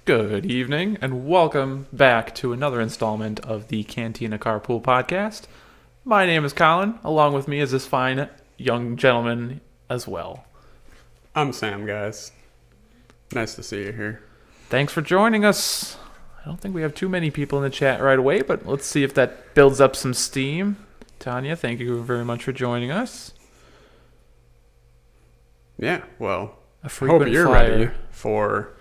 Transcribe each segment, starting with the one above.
Good evening, and welcome back to another installment of the Cantina Carpool Podcast. My name is Collin. Along with me is this fine young gentleman as well. I'm Sam, guys. Nice to see you here. Thanks for joining us. I don't think we have too many people in the chat right away, but let's see if that builds up some steam. Tanya, thank you very much for joining us. Yeah, well, A I frequent hope you're flyer. ready for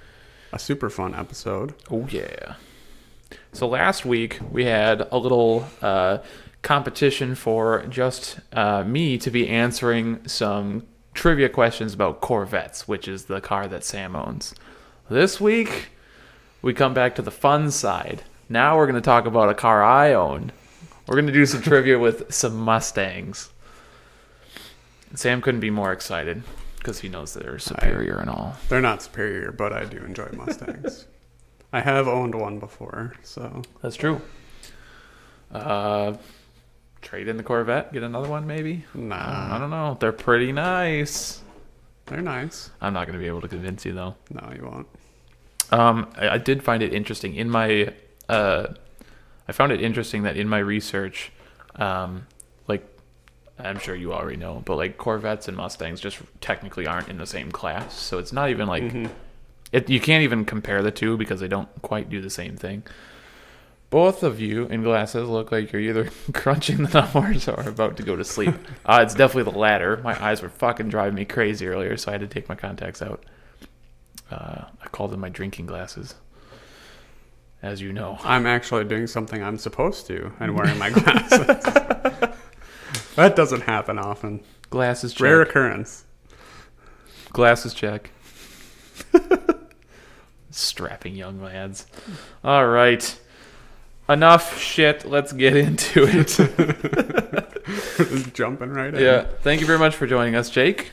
a super fun episode. Oh, yeah. So last week, we had a little competition for just me to be answering some trivia questions about Corvettes, which is the car that Sam owns. This week, we come back to the fun side. Now we're going to talk about a car I own. We're going to do some trivia with some Mustangs. Sam couldn't be more excited because he knows they're superior and all. They're not superior, but I do enjoy Mustangs. I have owned one before, so... That's true. Trade in the Corvette, get another one maybe? Nah. I don't know. They're pretty nice. They're nice. I'm not going to be able to convince you though. No, you won't. I did find it interesting in my I found it interesting that in my research, like I'm sure you already know, but like Corvettes and Mustangs just technically aren't in the same class. So it's not even like you can't even compare the two because they don't quite do the same thing. Both of you in glasses look like you're either crunching the numbers or about to go to sleep. It's definitely the latter. My eyes were fucking driving me crazy earlier, so I had to take my contacts out. I call them my drinking glasses, as you know. I'm actually doing something I'm supposed to and wearing my glasses. That doesn't happen often. Glasses check. Rare occurrence. Glasses check. Strapping young lads. All right. Enough shit. Let's get into it. Just jumping right in. Yeah. Thank you very much for joining us, Jake.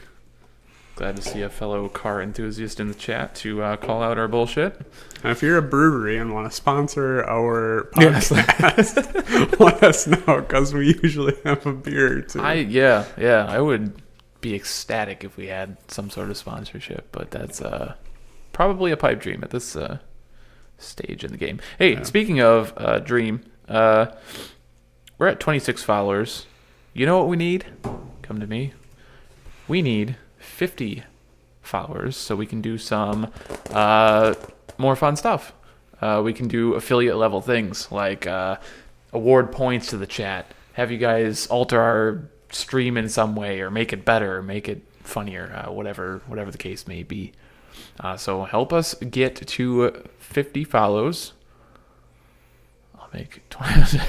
Glad to see a fellow car enthusiast in the chat to call out our bullshit. And if you're a brewery and want to sponsor our podcast, let us know because we usually have a beer or two. I would be ecstatic if we had some sort of sponsorship, but that's probably a pipe dream at this stage in the game. Hey, Speaking of dream, we're at 26 followers. You know what we need? Come to me. We need 50 followers so we can do some more fun stuff. We can do affiliate level things like award points to the chat, have you guys alter our stream in some way or make it better, make it funnier, whatever the case may be. So help us get to 50 follows. I'll make 20.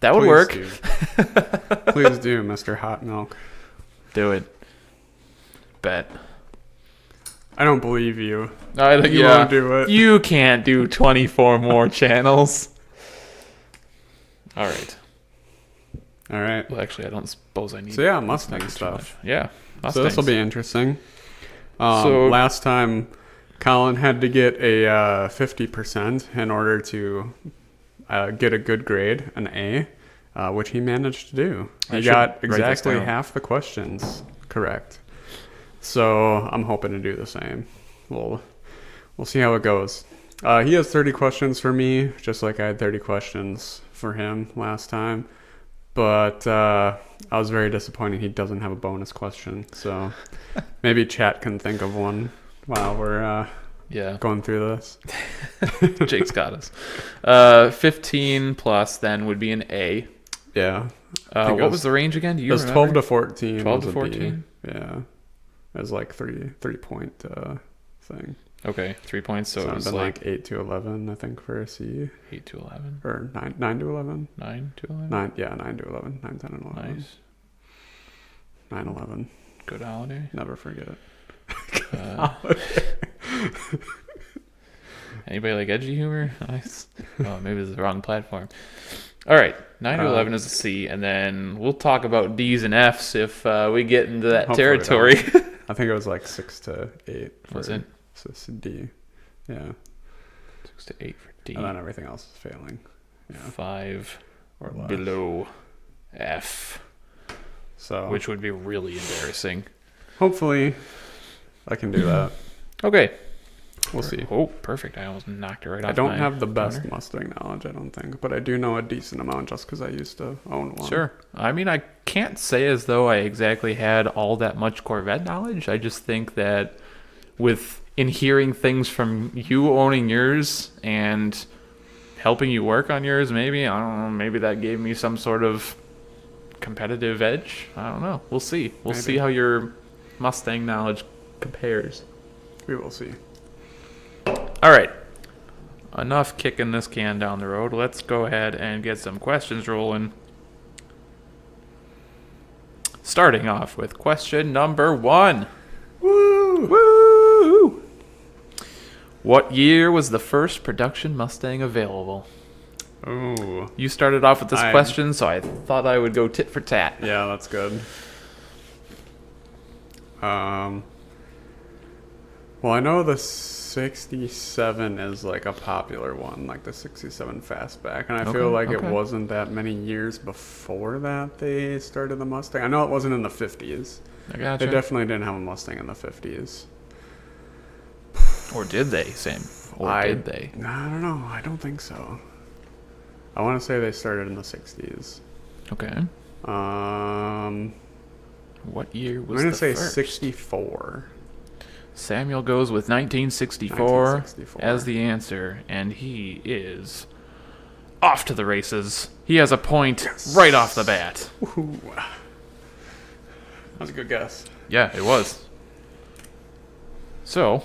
That would work. Please do, Mr. Hot Milk. Do it. Bet. I don't believe you. You won't do it. You can't do 24 more channels. All right. Well, actually, I don't suppose I need. So yeah, Mustang stuff. Yeah. Mustangs. So this will be interesting. Last time, Collin had to get a 50% in order to get a good grade, an A, which he managed to do. He got exactly half the questions correct. So I'm hoping to do the same. We'll see how it goes. He has 30 questions for me, just like I had 30 questions for him last time. But I was very disappointed he doesn't have a bonus question. So maybe chat can think of one while we're going through this. Jake's got us. 15 plus then would be an A. Yeah. What was the range again? Do you remember? 12 to 14. 12 to 14? Yeah. It was like 3-point thing. Okay, 3 points. So it was like 8 to 11, I think, for a C. 8 to 11? Or 9 to 11? 9 to 11? 9 to 11. 9, 10, and 11. Nice. 9, 11. Good holiday. Never forget it. Anybody like edgy humor? Nice. Oh, maybe it's the wrong platform. All right, 9 to 11 is a C, and then we'll talk about D's and F's if we get into that territory. I think it was like 6 to 8. Was it? D. Yeah. 6 to 8 for D. And then everything else is failing. Yeah. 5 or less. Below F. So, which would be really embarrassing. Hopefully, I can do that. Okay. We'll see. Oh, perfect. I almost knocked it right off. I don't have the best Mustang knowledge, I don't think, but I do know a decent amount just because I used to own one. Sure. I mean, I can't say as though I exactly had all that much Corvette knowledge. I just think that in hearing things from you owning yours and helping you work on yours, maybe, I don't know, maybe that gave me some sort of competitive edge. I don't know. We'll see. We'll see how your Mustang knowledge compares. We will see. All right. Enough kicking this can down the road. Let's go ahead and get some questions rolling. Starting off with question number 1. Woo! Woo! What year was the first production Mustang available? Ooh. You started off with this question, so I thought I would go tit for tat. Yeah, that's good. Well, I know the 67 is like a popular one, like the 67 Fastback, and I feel like it wasn't that many years before that they started the Mustang. I know it wasn't in the 50s. I gotcha. They definitely didn't have a Mustang in the 50s. Or did they, Sam? Or did they? I don't know. I don't think so. I want to say they started in the 60s. Okay. What year was I'm going the to say first? 64. Samuel goes with 1964 as the answer, and he is off to the races. He has a point right off the bat. Ooh. That was a good guess. Yeah, it was. So,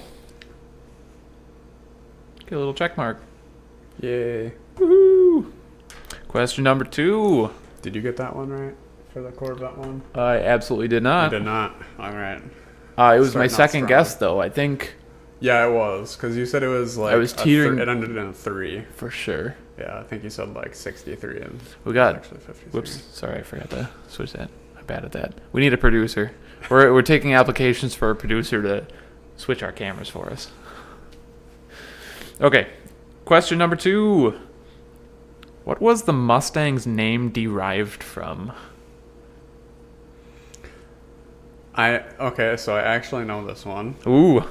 get a little check mark. Yay. Woohoo! Question number 2. Did you get that one right for the Corvette one? I absolutely did not. You did not. All right. It was my second guess, though. I think. Yeah, it was, because you said it was like. I was teetering. It ended in a 3. For sure. Yeah, I think you said like 63 and. We got. Actually 53. Whoops. Sorry, I forgot to switch that. I'm bad at that. We need a producer. We're taking applications for a producer to switch our cameras for us. Okay. Question number 2. What was the Mustang's name derived from? Okay, so I actually know this one. Ooh.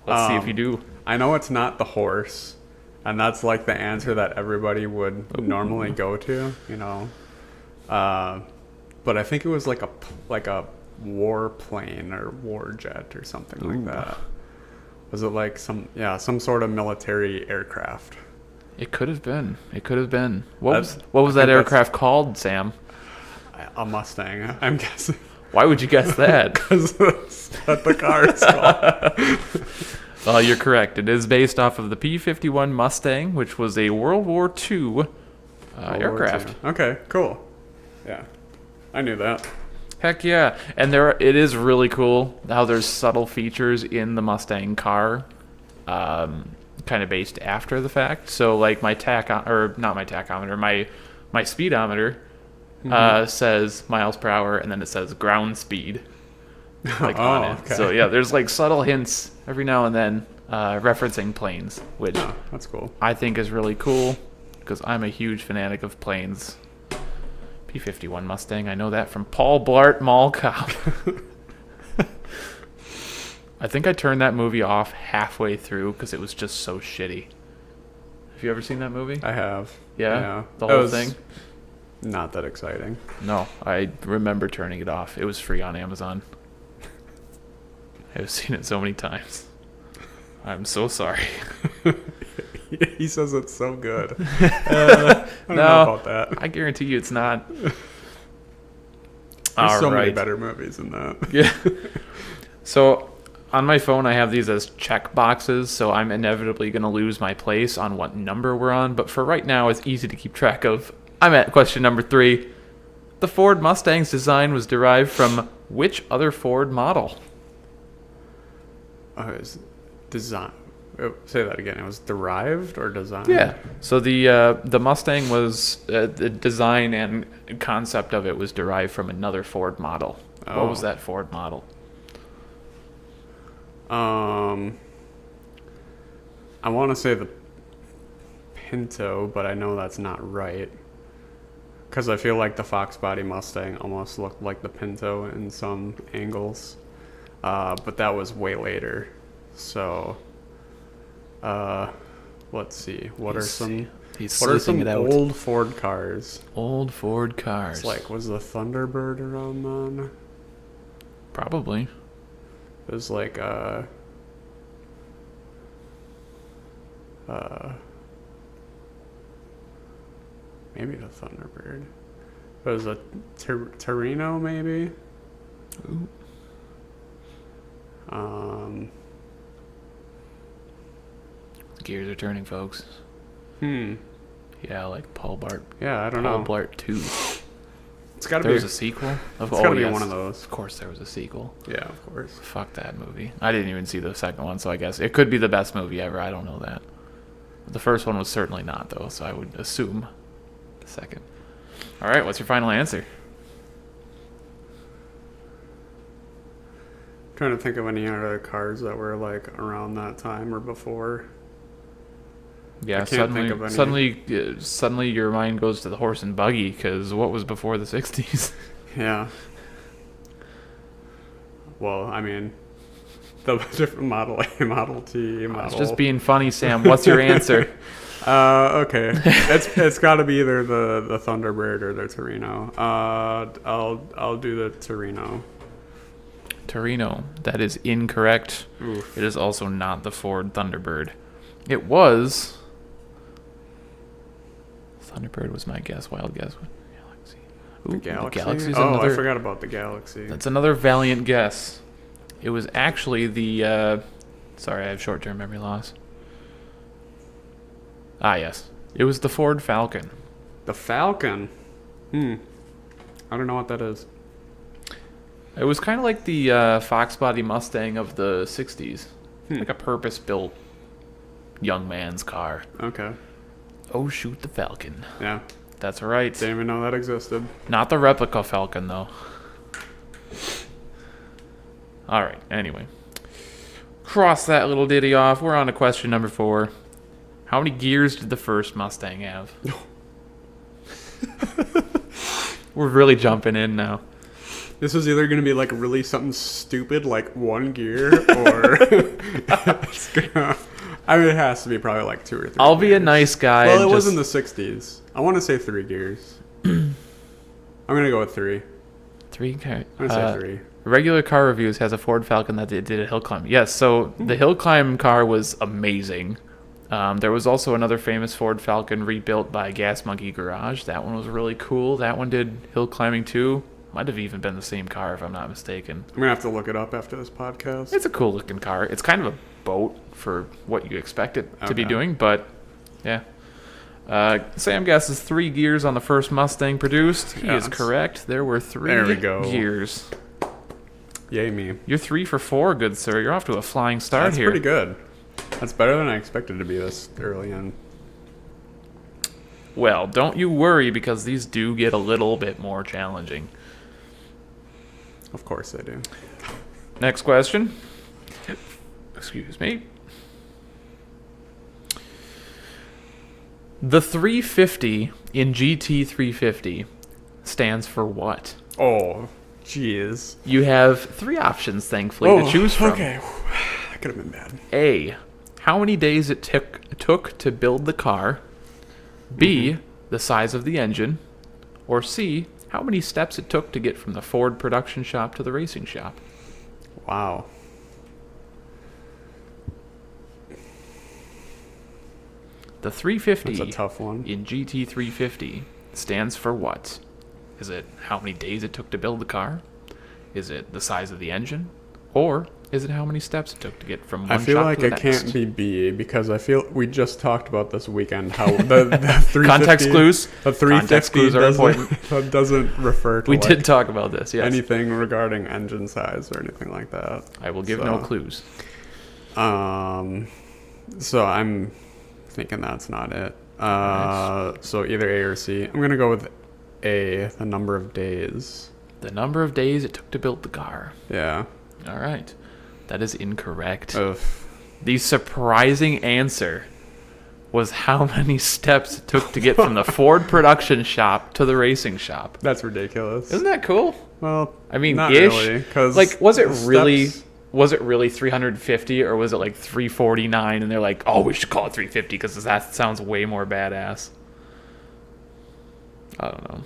Let's see if you do. I know it's not the horse, and that's like the answer that everybody would normally go to, you know. But I think it was like a warplane or war jet or something like that. Was it like some sort of military aircraft? It could have been. What was that aircraft called, Sam? A Mustang, I'm guessing. Why would you guess that? Because that's what the car is called. Well, you're correct. It is based off of the P-51 Mustang, which was a World War II aircraft. Okay, cool. Yeah, I knew that. Heck yeah. And it is really cool how there's subtle features in the Mustang car, kind of based after the fact. So like my speedometer says miles per hour, and then it says ground speed on it. Okay. So yeah, there's like subtle hints every now and then referencing planes, which that's cool. I think is really cool because I'm a huge fanatic of planes. P-51 Mustang, I know that from Paul Blart Mall Cop. I think I turned that movie off halfway through because it was just so shitty. Have you ever seen that movie? I have. Yeah? The whole thing? Not that exciting. No, I remember turning it off. It was free on Amazon. I've seen it so many times. I'm so sorry. He says it's so good. I don't know about that. I guarantee you it's not. There's so many better movies than that. Yeah. So on my phone, I have these as check boxes, so I'm inevitably going to lose my place on what number we're on. But for right now, it's easy to keep track of. I'm at question number 3. The Ford Mustang's design was derived from which other Ford model? It's design. Say that again. It was derived or designed? Yeah. So the Mustang was the design and concept of it was derived from another Ford model. What was that Ford model? I want to say the Pinto, but I know that's not right. Because I feel like the Fox body Mustang almost looked like the Pinto in some angles. But that was way later. So Let's see. What are some old Ford cars? Old Ford cars. It's like, was the Thunderbird around then? Probably. It was like maybe the Thunderbird. It was a Torino, maybe. Ooh. Gears are turning, folks. Yeah, like Paul Blart. Yeah, I don't know. Paul Blart 2. It's got to be. There was a sequel? It's got to be one of those. Of course there was a sequel. Yeah, of course. Fuck that movie. I didn't even see the second one, so I guess it could be the best movie ever. I don't know that. The first one was certainly not, though, so I would assume the second. All right, what's your final answer? I'm trying to think of any other cars that were like around that time or before. Yeah, suddenly your mind goes to the horse and buggy, because what was before the 60s? Yeah. Well, I mean, the different Model A, Model T, Model... It's just being funny, Sam. What's your answer? Okay. It's got to be either the Thunderbird or the Torino. I'll do the Torino. Torino. That is incorrect. Oof. It is also not the Ford Thunderbird. It was... Thunderbird was my guess. Wild guess. Galaxy. Ooh, the Galaxy's I forgot about the Galaxy. That's another valiant guess. It was actually the... sorry, I have short-term memory loss. Ah, yes. It was the Ford Falcon. The Falcon? I don't know what that is. It was kind of like the Fox body Mustang of the 60s. Like a purpose-built young man's car. Okay. Oh, shoot the Falcon. Yeah. That's right. Didn't even know that existed. Not the replica Falcon, though. All right, anyway. Cross that little ditty off. We're on to question number 4. How many gears did the first Mustang have? We're really jumping in now. This is either going to be like really something stupid, like 1 gear, or it's gonna... I mean, it has to be probably like 2 or 3 I'll gears. be a nice guy. Well, it was in the 60s. I want to say 3 gears. I'm going to go with 3. 3? Okay. I'm going to say 3. Regular Car Reviews has a Ford Falcon that did a hill climb. Yes, so the hill climb car was amazing. There was also another famous Ford Falcon rebuilt by Gas Monkey Garage. That one was really cool. That one did hill climbing too. Might have even been the same car if I'm not mistaken. I'm going to have to look it up after this podcast. It's a cool looking car. It's kind of a boat for what you expect it to be doing, but yeah. Sam guesses 3 gears on the first Mustang produced. He is correct. There were 3 gears. Yay me. You're 3 for 4, good sir. You're off to a flying start here. That's pretty good. That's better than I expected to be this early in. Well, don't you worry, because these do get a little bit more challenging. Of course they do. Next question. Excuse me. The 350 in GT350 stands for what? Oh, jeez. You have 3 options, thankfully, to choose from. Okay. That could have been bad. A, how many days it took to build the car. B, the size of the engine. Or C, how many steps it took to get from the Ford production shop to the racing shop. Wow. The 350 That's a tough one. in GT350 stands for what? Is it how many days it took to build the car? Is it the size of the engine? Or is it how many steps it took to get from one shop to the next? I feel like it can't be B, because I feel we just talked about this weekend how the 350... Context clues? The 350 Context clues are important. Doesn't refer to We did talk about this, yes. anything regarding engine size or anything like that. I will give no clues. So I'm thinking that's not it. Nice. So either A or C. I'm going to go with A, the number of days. The number of days it took to build the car. Yeah. All right. That is incorrect. Ugh. The surprising answer was how many steps it took to get from the Ford production shop to the racing shop. That's ridiculous. Isn't that cool? Well, I mean, not ish. really, 'cause like, was it the really steps- was it really 350 or was it like 349? And they're like, oh, we should call it 350 because that sounds way more badass. I don't know.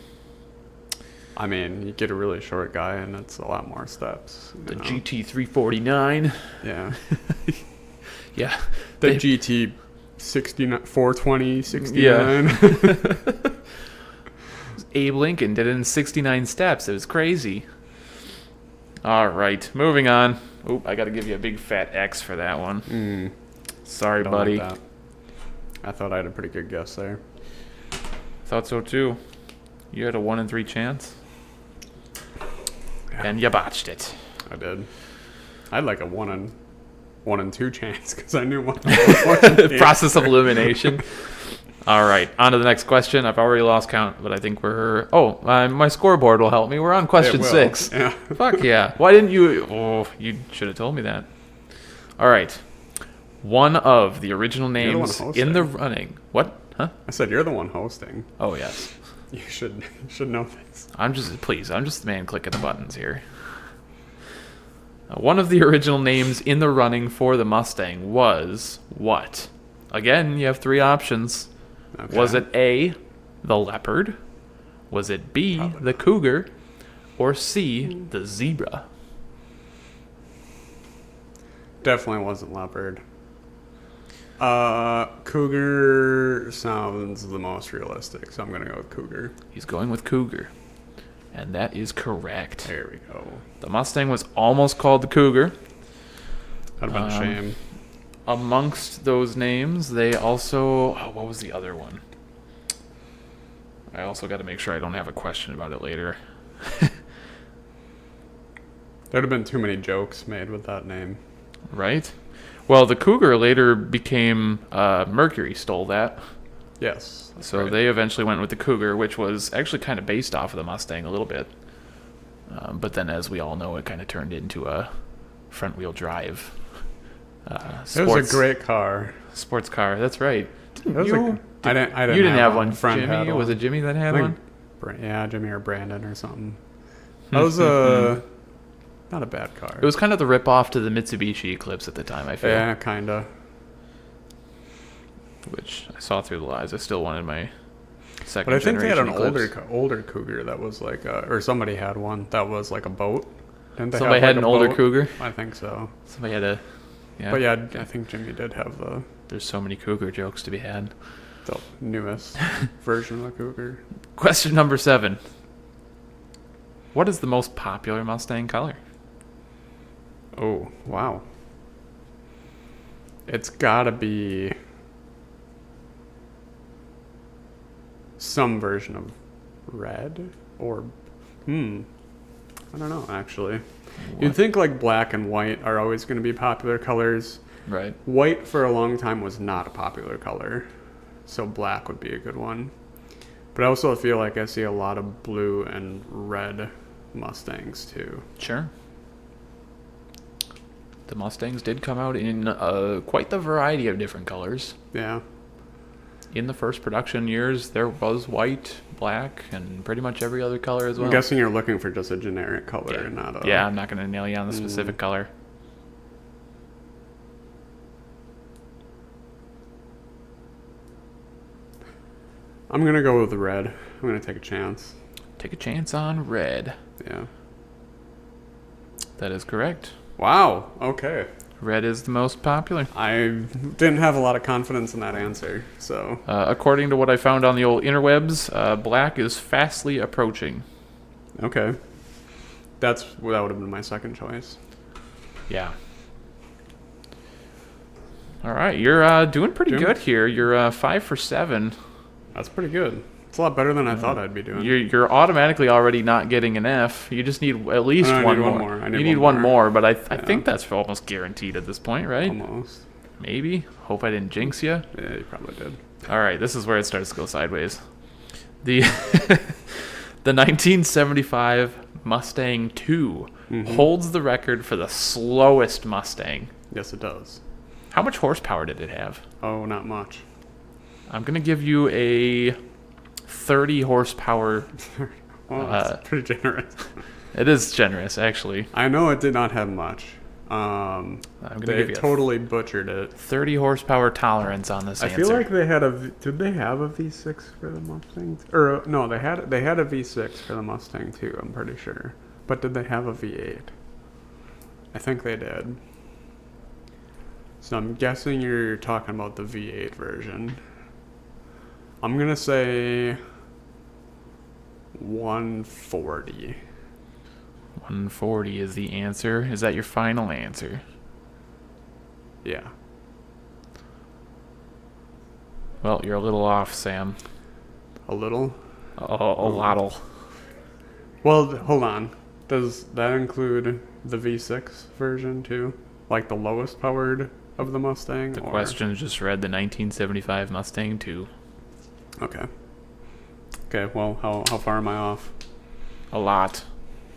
I mean, you get a really short guy, and it's a lot more steps. The GT 349. Yeah. Yeah. The GT 69, 420, 69. Yeah. Abe Lincoln did it in 69 steps. It was crazy. All right, moving on. Oop, I got to give you a big fat X for that one. Sorry, buddy. Like that. I thought I had a pretty good guess there. Thought so too. You had a 1 in 3 chance. Yeah. And you botched it. I did. I had like a 1 in 2 chance because I knew one. Process of elimination. All right, on to the next question. I've already lost count, but I think we're... Oh, my scoreboard will help me. We're on question 6. Yeah. Fuck yeah. Why didn't you... Oh, you should have told me that. All right. One of the original names in the running... What? Huh? I said you're the one hosting. Oh, yes. You should know things. I'm just the man clicking the buttons here. One of the original names in the running for the Mustang was what? Again, you have 3 options. Okay. Was it A, the Leopard? Was it B, the Cougar? Or C, the Zebra? Definitely wasn't Leopard. Cougar sounds the most realistic, so I'm going to go with Cougar. He's going with Cougar. And that is correct. There we go. The Mustang was almost called the Cougar. That'd have been a shame. Amongst those names, they also... Oh, what was the other one? I also got to make sure I don't have a question about it later. There'd have been too many jokes made with that name. Right? Well, the Cougar later became... Mercury stole that. Yes. So right. they eventually went with the Cougar, which was actually kind of based off of the Mustang a little bit. But then, as we all know, it kind of turned into a front-wheel drive it was a great car. Sports car. That's right. I didn't You didn't have one. Friend Jimmy? had one. Was it Jimmy that had one? Yeah, Jimmy or Brandon or something. That was not a bad car. It was kind of the rip-off to the Mitsubishi Eclipse at the time, I feel. Yeah, kind of. Which I saw through the lies. I still wanted my second. But I think they had an Eclipse. older Cougar that was like, or somebody had one that was like a boat. Didn't they Somebody have had like an a older boat? Cougar. I think so. Somebody had a. Yeah. But yeah, I think Jimmy did have the There's so many Cougar jokes to be had. The newest version of the Cougar. Question number 7. What is the most popular Mustang color? Oh, wow. It's gotta be some version of red or I don't know actually. You'd think like black and white are always going to be popular colors. Right. White for a long time was not a popular color, so black would be a good one. But I also feel like I see a lot of blue and red Mustangs too. Sure. The Mustangs did come out in quite the variety of different colors. Yeah. In the first production years, there was white, black, and pretty much every other color as well. I'm guessing you're looking for just a generic color and not a... Yeah, I'm not going to nail you on the specific color. I'm going to go with red. I'm going to take a chance. Take a chance on red. Yeah. That is correct. Wow. Okay. Red is the most popular. I didn't have a lot of confidence in that answer, so... according to what I found on the old interwebs, black is fastly approaching. Okay. That would have been my second choice. Yeah. All right, you're doing pretty good here. You're 5 for 7. That's pretty good. It's a lot better than I thought I'd be doing. You're automatically already not getting an F. You just need at least one more. You need one more, but I think that's almost guaranteed at this point, right? Almost. Maybe. Hope I didn't jinx you. Yeah, you probably did. All right, this is where it starts to go sideways. The 1975 Mustang II holds the record for the slowest Mustang. Yes, it does. How much horsepower did it have? Oh, not much. I'm going to give you a 30 horsepower. Well, that's pretty generous. It is generous, actually. I know it did not have much. Um, I'm gonna they give you totally butchered it. 30 horsepower tolerance on this I answer. feel like they had did they have a V6 for the Mustang? Or no, they had a V6 for the Mustang too, I'm pretty sure. But did they have a V8? I think they did. So I'm guessing you're talking about the V8 version. I'm going to say 140. 140 is the answer. Is that your final answer? Yeah. Well, you're a little off, Sam. A little? A lottle. Well, hold on. Does that include the V6 version too? Like the lowest powered of the Mustang? The question just read the 1975 Mustang 2. Okay. Okay, well, how far am I off? A lot.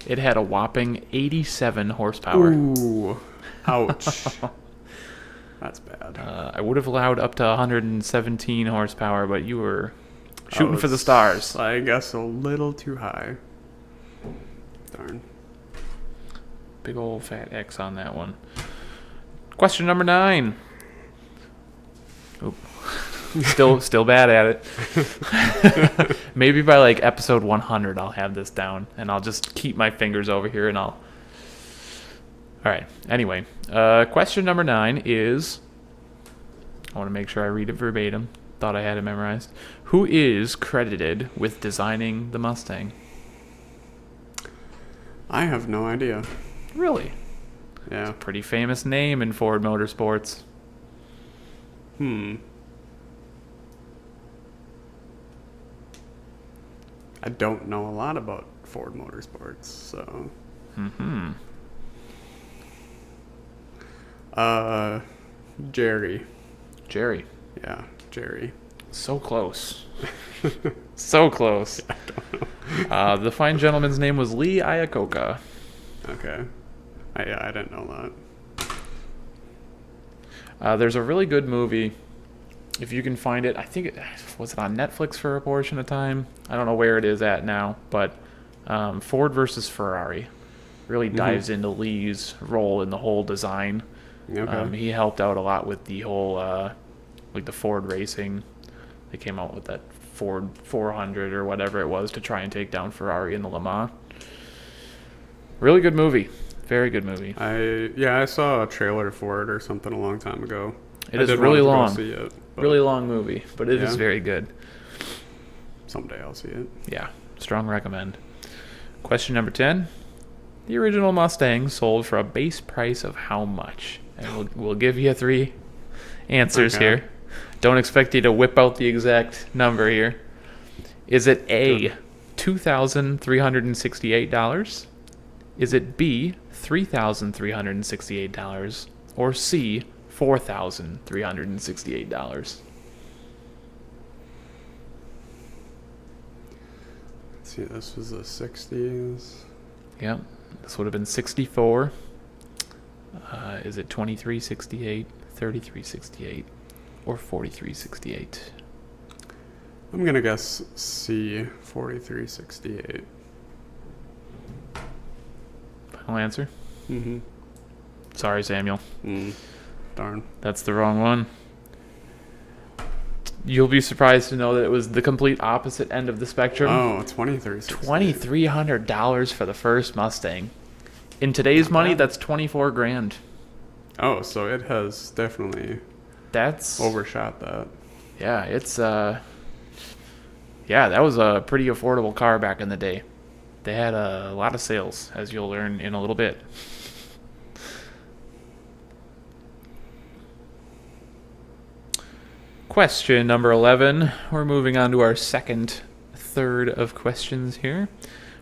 It had a whopping 87 horsepower. Ooh. Ouch. That's bad. I would have allowed up to 117 horsepower, but you were shooting for the stars. I guess a little too high. Darn. Big old fat X on that one. Question number 9. Oop. Still bad at it. Maybe by like episode 100 I'll have this down, and I'll just keep my fingers over here and I'll... Alright, anyway. Question number 9 is... I want to make sure I read it verbatim. Thought I had it memorized. Who is credited with designing the Mustang? I have no idea. Really? Yeah. Pretty famous name in Ford Motorsports. I don't know a lot about Ford Motorsports, so... Jerry. Jerry. Yeah, Jerry. So close. So close. I don't know. The fine gentleman's name was Lee Iacocca. Okay. I didn't know that. There's a really good movie, if you can find it. I think was it on Netflix for a portion of time? I don't know where it is at now, but Ford versus Ferrari really dives into Lee's role in the whole design. Okay. He helped out a lot with the whole, like the Ford racing. They came out with that Ford 400 or whatever it was to try and take down Ferrari in the Le Mans. Really good movie. Very good movie. I saw a trailer for it or something a long time ago. It is really long. See it, really long movie, but it is very good. Someday I'll see it. Yeah, strong recommend. Question number 10. The original Mustang sold for a base price of how much? And we'll give you 3 answers here. Don't expect you to whip out the exact number here. Is it A, $2,368? Is it B, $3,368? Or C, $4,368? Let's see, this was the 60s. Yep, this would have been 64. Is it 2368, 3368, or 4368? I'm gonna guess C, 4368. Final answer? Mm-hmm. Sorry, Samuel. Darn. That's the wrong one. You'll be surprised to know that it was the complete opposite end of the spectrum. Oh, $2,368. $2,300 for the first Mustang. In today's money, that's $24,000. Oh, so it has definitely overshot that. Yeah, it's that was a pretty affordable car back in the day. They had a lot of sales, as you'll learn in a little bit. Question number 11. We're moving on to our third of questions here.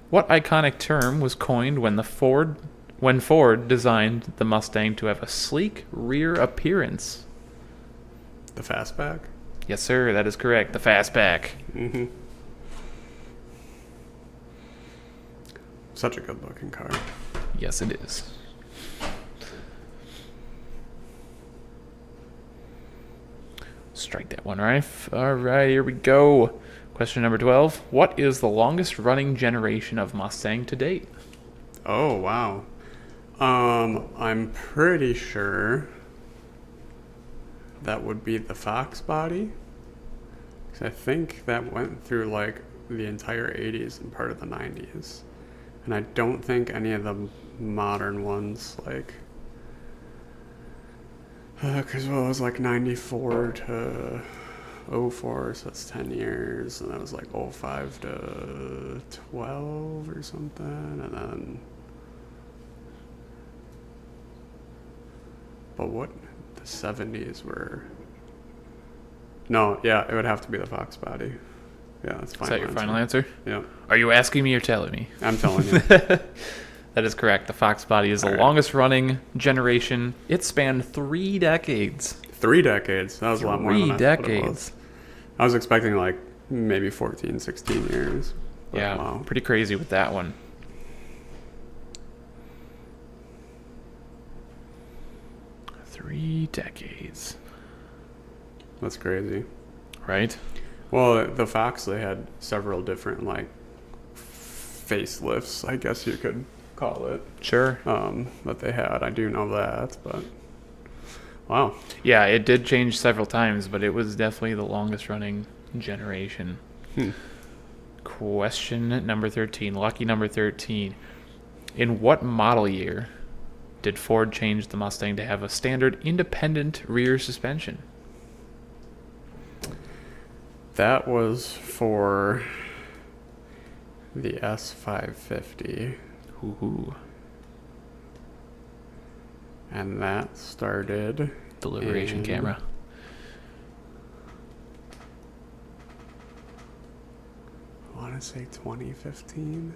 What iconic term was coined when Ford designed the Mustang to have a sleek rear appearance? The fastback? Yes, sir. That is correct. The fastback. Mm-hmm. Such a good-looking car. Yes, it is. Strike that one, right? All right, here we go. Question number 12. What is the longest running generation of Mustang to date? Oh, wow. I'm pretty sure that would be the Fox body. 'Cause I think that went through like the entire 80s and part of the 90s. And I don't think any of the modern ones, like, because well, it was like 94 to '04, so that's 10 years. And that was like '05 to 12 or something. And then, but what the 70s were? No, yeah, it would have to be the Fox body. Yeah, that's fine. Is that your final answer? Yeah. Are you asking me or telling me? I'm telling you. That is correct. The Fox body is the longest running generation. It spanned 3 decades. 3 decades. That was a lot more than I thought it was. I was expecting like maybe 14, 16 years. Yeah, wow. Pretty crazy with that one. Three decades. That's crazy. Right? Well, the Fox, they had several different like facelifts, I guess you could call it. Sure. That they had. I do know that, but wow. Yeah, it did change several times, but it was definitely the longest running generation. Question number 13. Lucky number 13. In what model year did Ford change the Mustang to have a standard independent rear suspension? That was for the S550. Ooh. And that started Deliberation camera. I want to say 2015.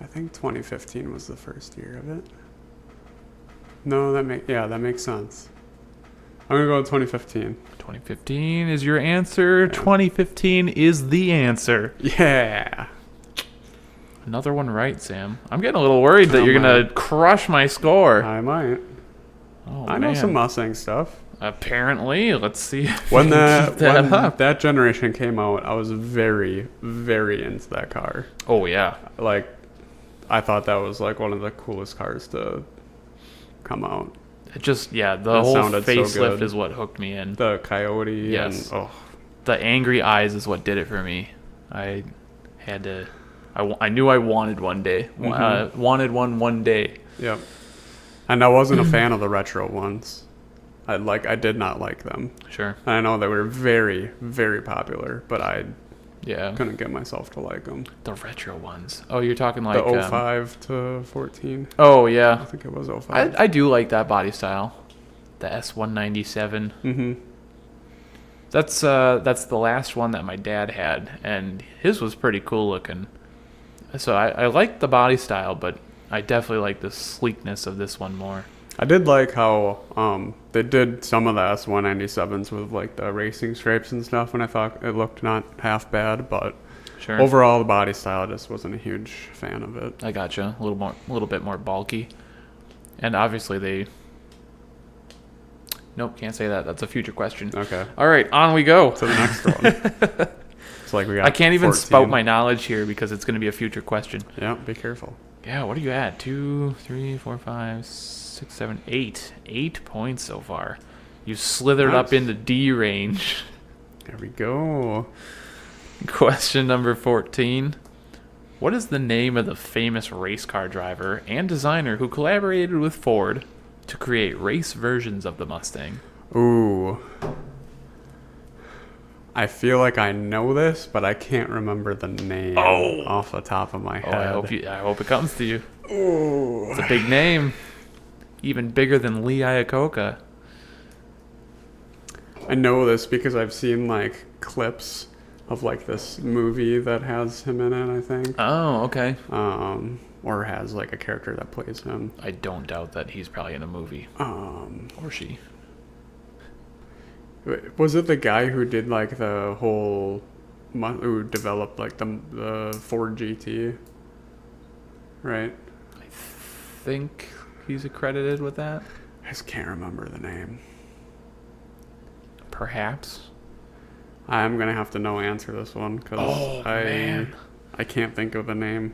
I think 2015 was the first year of it. No, that makes sense. I'm gonna go with 2015. 2015 is your answer. Yeah. 2015 is the answer. Yeah. Another one right, Sam. I'm getting a little worried that you're going to crush my score. I might. Oh, I know some Mustang stuff. Apparently. Let's see. When that generation came out, I was very, very into that car. Oh, yeah. Like, I thought that was like one of the coolest cars to come out. It just, the whole facelift is what hooked me in. The Coyote. Yes. And, the angry eyes is what did it for me. I had to... I knew I wanted one day. Wanted one day. Yep. And I wasn't a fan of the retro ones. I did not like them. Sure. And I know they were very, very popular, but I Yeah. Couldn't get myself to like them. The retro ones. Oh, you're talking like... The 05 to 14. Oh, yeah. I think it was 05. I do like that body style. The S197. Mm-hmm. That's the last one that my dad had, and his was pretty cool looking. So I like the body style, but I definitely like the sleekness of this one more. I did like how they did some of the S197s with like the racing stripes and stuff, and I thought it looked not half bad, but sure. Overall the body style, I just wasn't a huge fan of it. I gotcha. A little bit more bulky, and obviously they. Nope, can't say that. That's a future question. Okay. All right, on we go to the next one. It's like we got. I can't even 14. spout my knowledge here because it's going to be a future question. Yeah, be careful. Yeah, what are you at? 2, 3, 4, 5, 6, 7, 8. 8 points so far. You slithered up into D range. There we go. Question number 14. What is the name of the famous race car driver and designer who collaborated with Ford to create race versions of the Mustang? Ooh. I feel like I know this, but I can't remember the name off the top of my head. I hope it comes to you. Ooh. It's a big name. Even bigger than Lee Iacocca. I know this because I've seen like clips of like this movie that has him in it, I think. Oh, okay. Or has like a character that plays him. I don't doubt that he's probably in a movie. Or she. Was it the guy who did like the whole, who developed like the Ford GT? Right? I think he's accredited with that. I just can't remember the name. Perhaps. I'm gonna have to answer this one because I can't think of the name.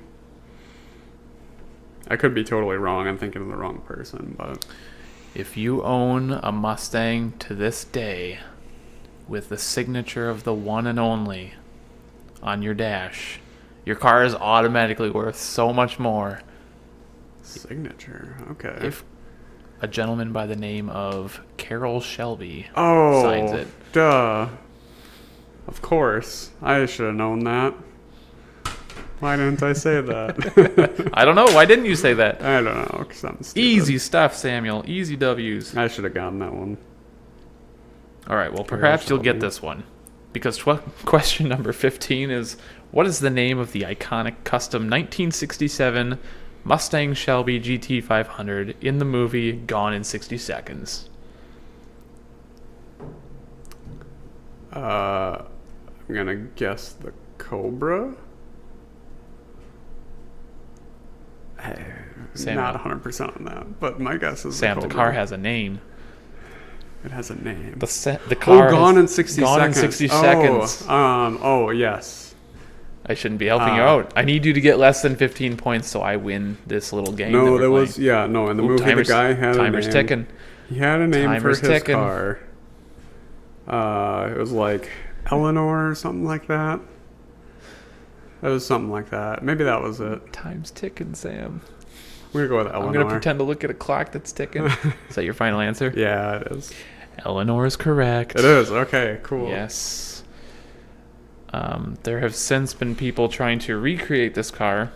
I could be totally wrong. I'm thinking of the wrong person, but If you own a Mustang to this day with the signature of the one and only on your dash, your car is automatically worth so much more. Signature. Okay. If a gentleman by the name of Carroll Shelby Oh, signs it. duh. Of course. I should have known that. Why didn't I say that? I don't know. Why didn't you say that? I don't know, because I'm stupid. Easy stuff, Samuel. Easy W's. I should have gotten that one. All right, well, perhaps you'll get this one. Because question number 15 is, what is the name of the iconic custom 1967 Mustang Shelby GT500 in the movie Gone in 60 Seconds? I'm going to guess the Cobra? Sam, Not 100% on that, but my guess is Sam, the the Cobra. car has a name. It has a name. The car Gone in 60 Gone Seconds. in 60 Seconds. Oh, yes. I shouldn't be helping you out. I need you to get less than 15 points so I win this little game. No, that there we're was, playing. in the movie the guy had a name. Timer's ticking. He had a name Timer's for his ticking. car. It was like Eleanor or something like that. It was something like that. Maybe that was it. Time's ticking, Sam. We're going to go with Eleanor. I'm going to pretend to look at a clock that's ticking. Is that your final answer? Yeah, it is. Eleanor is correct. It is. Okay, cool. Yes. There have since been people trying to recreate this car.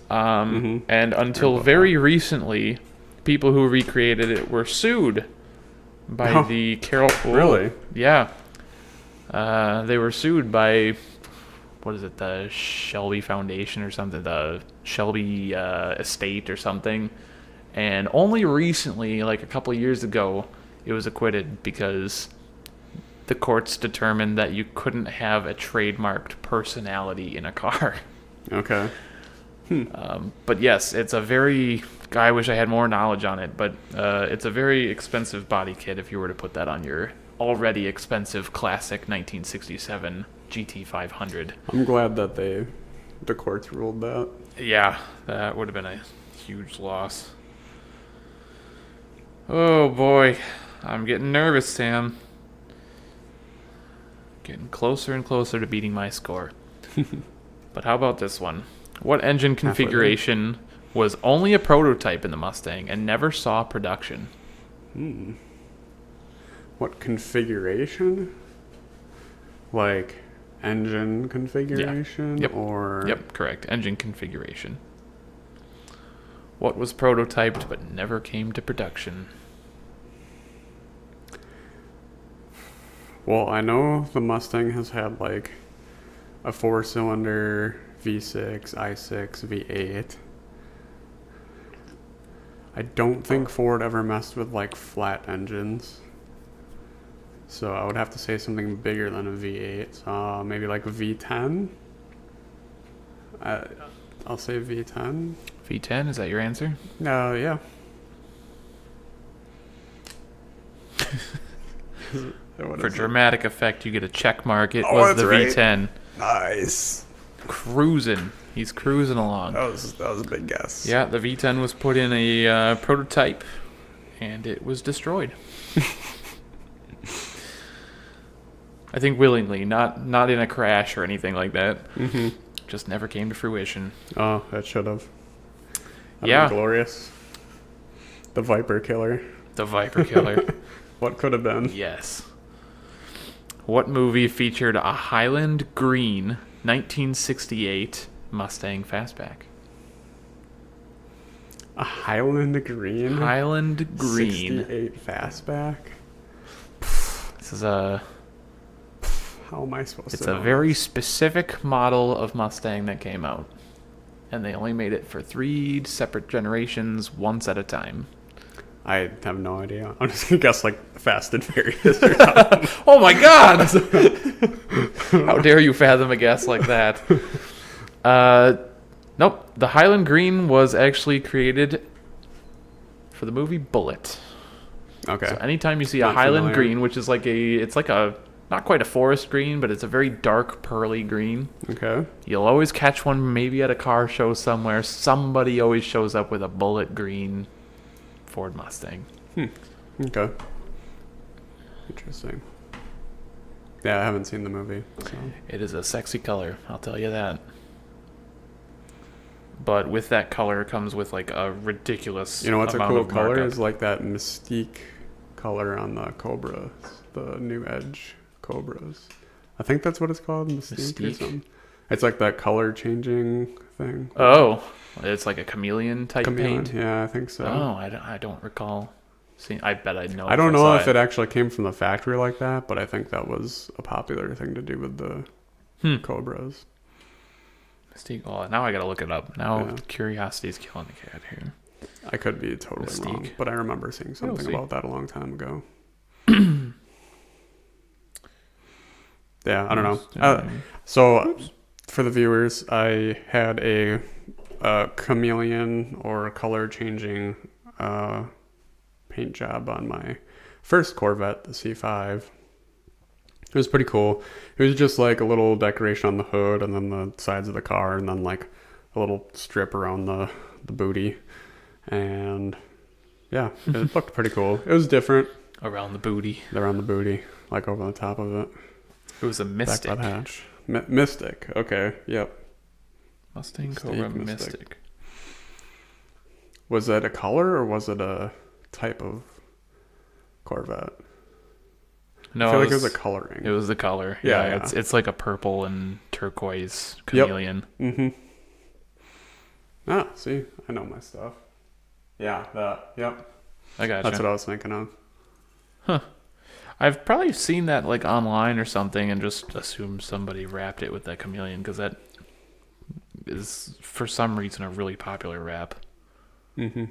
And until very recently, people who recreated it were sued by the Carroll... Really? Yeah. They were sued by... What is it? The Shelby Foundation or something? The Shelby Estate or something. And only recently, like a couple of years ago, it was acquitted because the courts determined that you couldn't have a trademarked personality in a car. Okay. But yes, it's a very... I wish I had more knowledge on it, but it's a very expensive body kit if you were to put that on your already expensive classic 1967 GT500. I'm glad that the courts ruled that. Yeah, that would have been a huge loss. Oh boy, I'm getting nervous, Sam. Getting closer and closer to beating my score. But how about this one? What engine configuration was only a prototype in the Mustang and never saw production? What configuration? Like engine configuration? Yep. Or Yep, correct. Engine configuration. What was prototyped but never came to production? Well, I know the Mustang has had like a 4-cylinder V6, i6, V8. I don't think Ford ever messed with like flat engines. So I would have to say something bigger than a V8. So maybe like a V10. I'll say V10. V10, is that your answer? Yeah. For dramatic effect, you get a check mark. It was the right. V10. Nice. Cruising. He's cruising along. That was a big guess. Yeah, the V10 was put in a prototype, and it was destroyed. I think willingly, not in a crash or anything like that. Mm-hmm. Just never came to fruition. Oh, that should have. Yeah. Glorious. The Viper Killer. The Viper Killer. What could have been? Yes. What movie featured a Highland Green 1968 Mustang Fastback? A Highland Green? Highland Green. 68 Fastback? This is a... How am I supposed It's to a know? very specific model of Mustang that came out. And they only made it for 3 separate generations, once at a time. I have no idea. I'm just going to guess like Fast and Furious or something. Oh my god! How dare you fathom a guess like that? Nope. The Highland Green was actually created for the movie Bullet. Okay. So anytime you see a Not Highland familiar. Green, which is like it's like a not quite a forest green, but it's a very dark pearly green. Okay. You'll always catch one maybe at a car show somewhere. Somebody always shows up with a bullet green Ford Mustang. Okay. Interesting. Yeah, I haven't seen the movie. So. It is a sexy color, I'll tell you that. But with that color comes with like a ridiculous You know what's a amount cool of color markup. is like that Mystique color on the Cobras, the new Edge Cobras. I think that's what it's called, Mystique. Or something. It's like that color changing thing. Oh, it's like a chameleon type paint. Yeah, I think so. Oh, I don't recall seeing. I bet I know. I don't know if it actually came from the factory like that, but I think that was a popular thing to do with the Cobras. Mystique. Oh, now I gotta look it up. Now curiosity's killing the cat here. I could be totally wrong, but I remember seeing something about that a long time ago. Yeah, I don't know. So, for the viewers, I had a chameleon or color changing paint job on my first Corvette, the C5. It was pretty cool. It was just like a little decoration on the hood and then the sides of the car and then like a little strip around the booty. And yeah, it looked pretty cool. It was different. Around the booty. Around the booty, like over the top of it. It was a Mystic. Back by the hatch. Mystic. Okay. Yep. Mustang Cobra Mystic. Was that a color or was it a type of Corvette? No, I feel like it was a coloring. It was the color. Yeah. It's like a purple and turquoise chameleon. Yep. Mm-hmm. Ah, see, I know my stuff. Yeah, that. Yep. I gotcha. That's what I was thinking of. Huh. I've probably seen that like online or something and just assumed somebody wrapped it with that chameleon because that is for some reason a really popular wrap. Mm-hmm.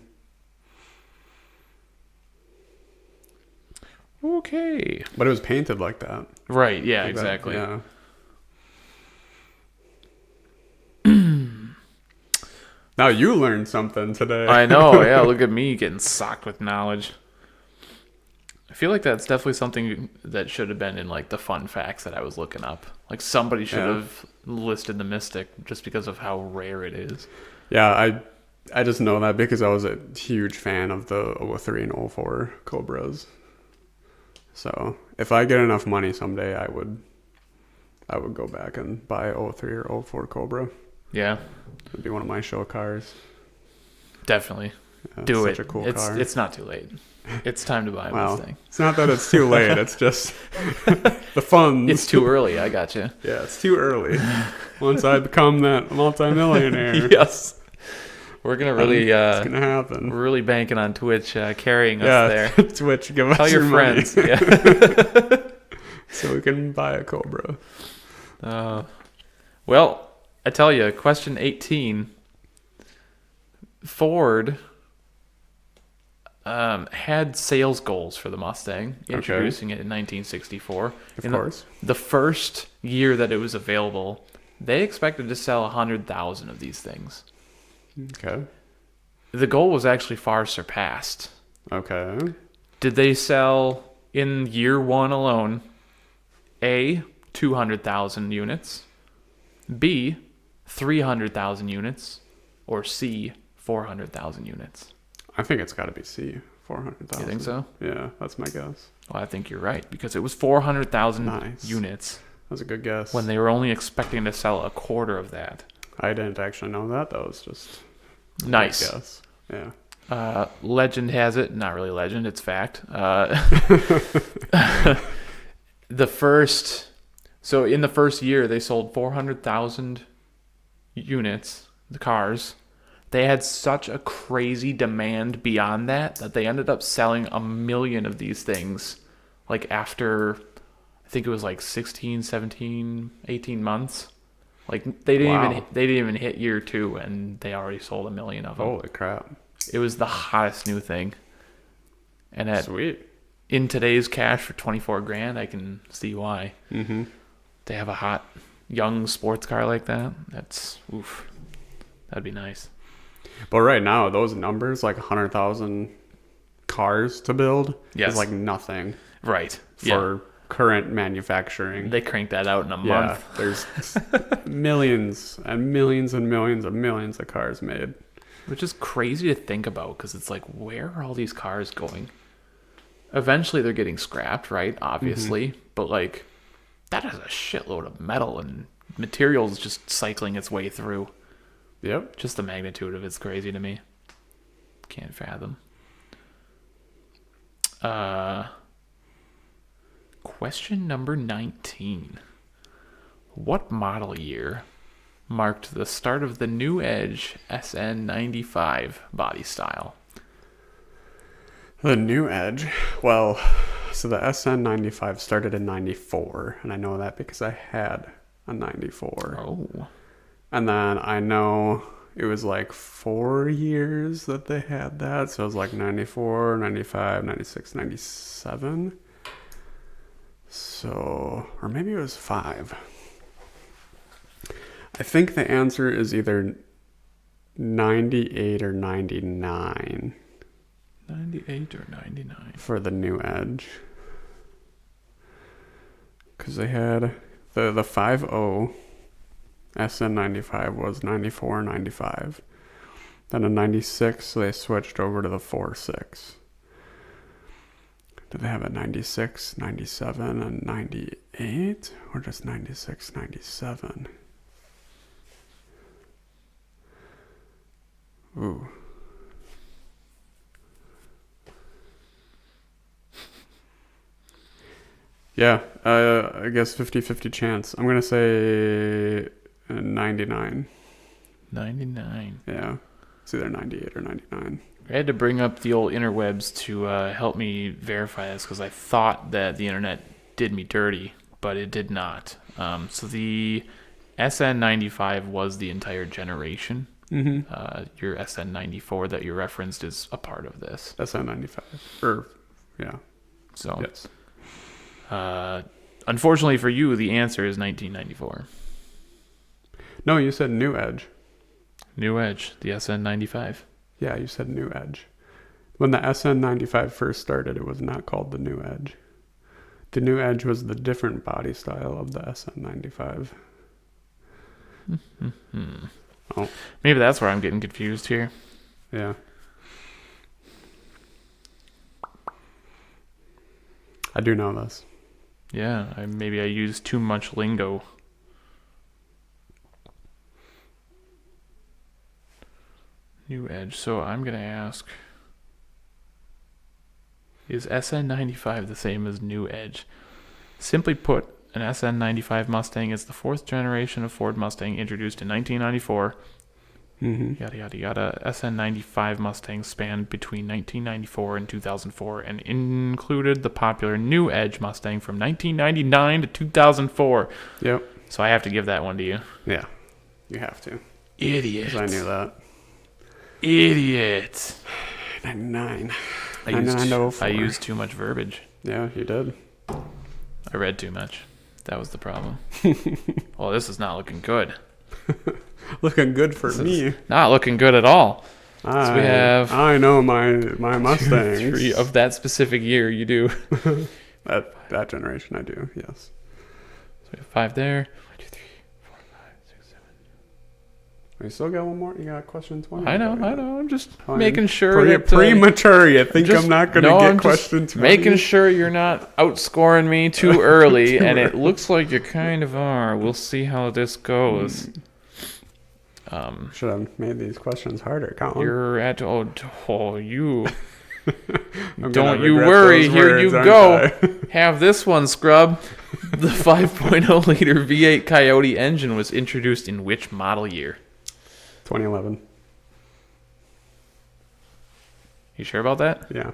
Okay. But it was painted like that. Right, yeah, like exactly. That, yeah. Now you learned something today. I know, yeah, look at me getting socked with knowledge. I feel like that's definitely something that should have been in like the fun facts that I was looking up. Like somebody should have listed the Mystic just because of how rare it is. Yeah, I just know that because I was a huge fan of the 03 and 04 Cobras. So if I get enough money someday, I would go back and buy 03 or 04 Cobra. Yeah. It'd be one of my show cars. Definitely. Yeah, Do it. Such a cool car. It's not too late. It's time to buy a Mustang. It's not that it's too late. It's just the funds. It's too early. I gotcha. Yeah, it's too early. Once I become that multimillionaire. Yes. We're gonna really it's gonna happen. We're really banking on Twitch carrying us there. Twitch, give us Tell your money. friends. Yeah. So we can buy a Cobra. Well, I tell you, question 18. Ford had sales goals for the Mustang, introducing it in 1964. Of course. The first year that it was available, they expected to sell 100,000 of these things. Okay. The goal was actually far surpassed. Okay. Did they sell in year one alone A, 200,000 units, B, 300,000 units, or C, 400,000 units? I think it's got to be C, 400,000. You think so? Yeah, that's my guess. Well, I think you're right because it was 400,000 units. That's a good guess. When they were only expecting to sell a quarter of that. I didn't actually know that. That was just nice. A guess. Yeah. Legend has it, not really legend, it's fact. So in the first year, they sold 400,000 units, the cars. They had such a crazy demand beyond that they ended up selling 1 million of these things, like after, I think it was like 16, 17, 18 months. Like they didn't even hit year 2, and they already sold 1 million of them. Holy crap! It was the hottest new thing, and sweet. In today's cash for $24,000, I can see why. Mm-hmm. To have a hot young sports car like that, that'd be nice. But right now, those numbers, like 100,000 cars to build, is like nothing. Right. For current manufacturing. They cranked that out in a month. There's millions and millions and millions and millions of cars made. Which is crazy to think about because it's like, where are all these cars going? Eventually they're getting scrapped, right? Obviously. But like, that is a shitload of metal and materials just cycling its way through. Yep. Just the magnitude of it's crazy to me. Can't fathom. Question number 19. What model year marked the start of the new Edge SN95 body style? The new Edge? Well, so the SN95 started in 94, and I know that because I had a 94. Oh. And then I know it was like 4 years that they had that, so it was like 94, 95, 96, 97. So, or maybe it was 5. I think the answer is either 98 or 99. 98 or 99? For the new Edge. Because they had the 5.0 SN95 was 94, 95. Then in 96, they switched over to the 4.6. Did they have a 96, 97, and 98? Or just 96, 97? Ooh. Yeah, I guess 50-50 chance. I'm going to say 99. 99. Yeah, it's either 98 or 99. I had to bring up the old interwebs to help me verify this because I thought that the internet did me dirty, but it did not. So the SN95 was the entire generation. Mm-hmm. Your SN94 that you referenced is a part of this. SN95. Yeah. So, yes. Unfortunately for you, the answer is 1994. No, you said new Edge. New Edge, the SN95. Yeah, you said new Edge. When the SN95 first started, it was not called the new Edge. The new Edge was the different body style of the SN95. Oh. Maybe that's where I'm getting confused here. Yeah. I do know this. Yeah, maybe I used too much lingo. New Edge. So I'm going to ask, is SN95 the same as New Edge? Simply put, an SN95 Mustang is the fourth generation of Ford Mustang introduced in 1994. Mm-hmm. Yada, yada, yada. SN95 Mustangs spanned between 1994 and 2004 and included the popular New Edge Mustang from 1999 to 2004. Yep. So I have to give that one to you. Yeah, you have to. Idiot. 'Cause I knew that. Idiot. 99. I used too much verbiage. Yeah, you did. I read too much. That was the problem. Well, this is not looking good. Looking good for me. Not looking good at all. So we have... I know my Mustangs. 3 of that specific year, you do. that generation, I do, yes. So we have 5 there. 1, 2, 3, 4, 5, 6, 7. You still got one more? You got question 20? I know. I'm just making sure that... Premature. You think I'm not going to get question 20? Making sure you're not outscoring me too early, and it looks like you kind of are. We'll see how this goes. Should have made these questions harder, Collin. You're at... Oh, you... Don't you worry. Here you go. Have this one, scrub. The 5.0 liter V8 Coyote engine was introduced in which model year? 2011. You sure about that? Yeah.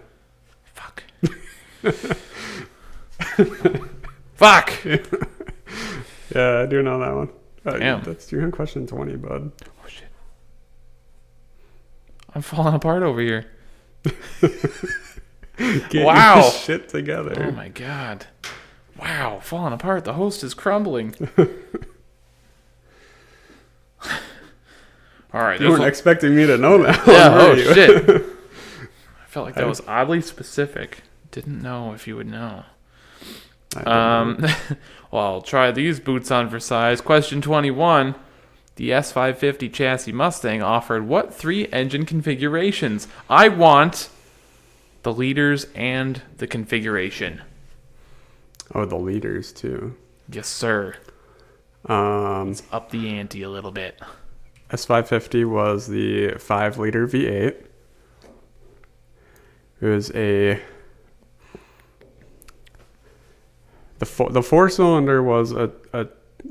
Fuck. Fuck. Yeah, I do know that one. Damn. That's your question 20, bud. Oh, shit. I'm falling apart over here. Get wow. your shit together. Oh, my God. Wow. Falling apart. The host is crumbling. All right. You weren't expecting me to know that. Yeah, oh, shit. I felt like that was oddly specific. Didn't know if you would know. Well, I'll try these boots on for size. Question 21. The S550 chassis Mustang offered what 3 engine configurations? I want the liters and the configuration. Oh, the liters too. Yes, sir. Let's up the ante a little bit. S550 was the 5-liter V8. It was the 4-cylinder was a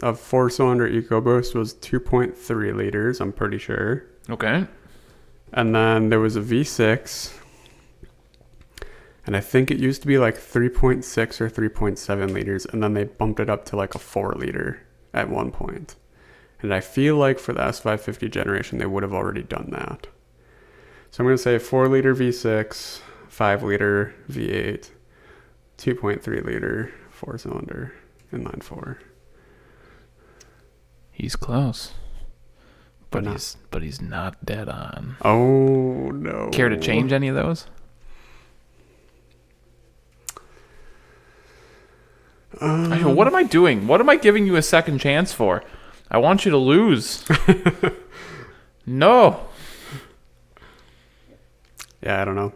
4-cylinder EcoBoost was 2.3 liters, I'm pretty sure. Okay. And then there was a V6, and I think it used to be like 3.6 or 3.7 liters, and then they bumped it up to like a 4-liter at one point. And I feel like for the S550 generation, they would have already done that. So I'm going to say 4-liter V6, 5-liter V8, 2.3-liter 4-cylinder, inline 4. He's close. But he's not dead on. Oh, no. Care to change any of those? What am I doing? What am I giving you a second chance for? I want you to lose. No. Yeah, I don't know.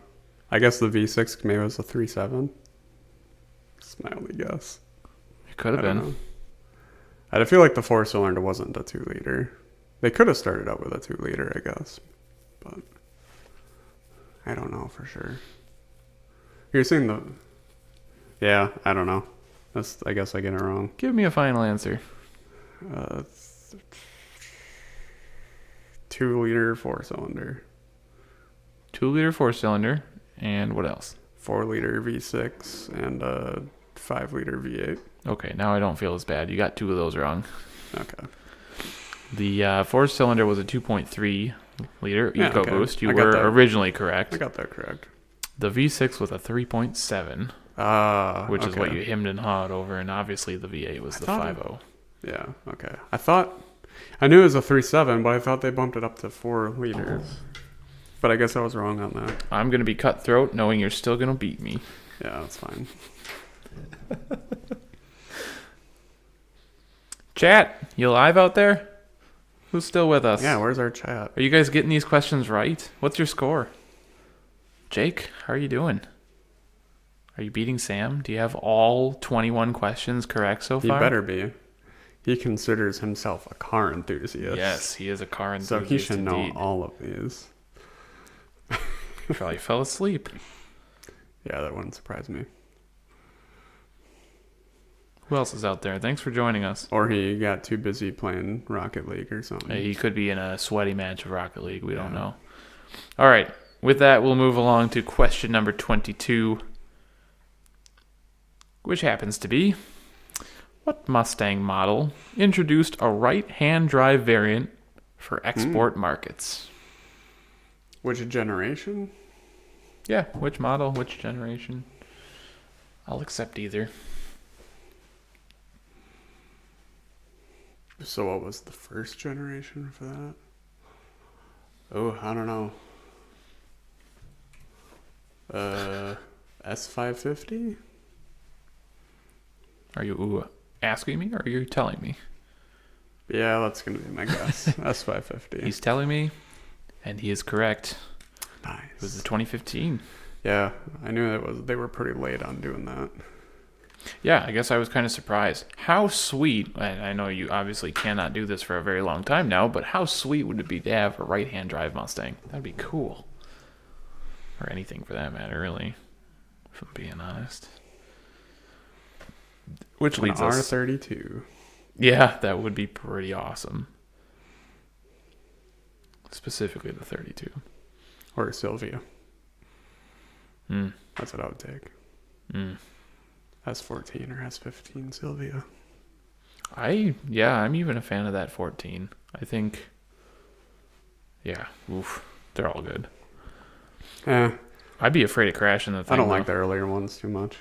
I guess the V6 maybe was a 3.7. That's my only guess. It could have been. I feel like the 4-cylinder wasn't a 2-liter. They could have started out with a 2-liter, I guess. But I don't know for sure. You're saying the... Yeah, I don't know. I guess I get it wrong. Give me a final answer. 2-liter 4-cylinder. 2-liter 4-cylinder. And what else? 4-liter V6 and a 5-liter V8. Okay, now I don't feel as bad. You got 2 of those wrong. Okay. The 4-cylinder was a 2.3 liter EcoBoost. Okay. You were originally correct. I got that correct. The V6 was a 3.7. Which is what you hemmed and hawed over, and obviously the V8 was the 5.0. Yeah, okay. I knew it was a 3.7, but I thought they bumped it up to 4 liters. But I guess I was wrong on that. I'm going to be cutthroat knowing you're still going to beat me. Yeah, that's fine. Chat, you live out there? Who's still with us? Yeah, where's our chat? Are you guys getting these questions right? What's your score? Jake, how are you doing? Are you beating Sam? Do you have all 21 questions correct so far? He better be. He considers himself a car enthusiast. Yes, he is a car enthusiast. So he should indeed. know all of these. Probably fell asleep. Yeah, that wouldn't surprise me. Who else is out there? Thanks for joining us. Or he got too busy playing Rocket League or something. He could be in a sweaty match of Rocket League. We don't know. All right. With that, we'll move along to question number 22, which happens to be, what Mustang model introduced a right-hand drive variant for export markets? Which generation? Yeah, which model, which generation? I'll accept either. So what was the first generation for that? Oh, I don't know. S550? Are you asking me or are you telling me? Yeah, that's going to be my guess. S550. He's telling me, and he is correct. Nice. It was the 2015. Yeah, I knew they were pretty late on doing that. Yeah, I guess I was kind of surprised. How sweet, and I know you obviously cannot do this for a very long time now, but how sweet would it be to have a right-hand drive Mustang? That'd be cool. Or anything for that matter, really, if I'm being honest. Which leads us... R32. Yeah, that would be pretty awesome. Specifically the 32. Or a Sylvia. That's what I would take. S14 or S15 Sylvia. I'm even a fan of that 14. I think, they're all good. Yeah. I'd be afraid of crashing the thing. I don't like the earlier ones too much.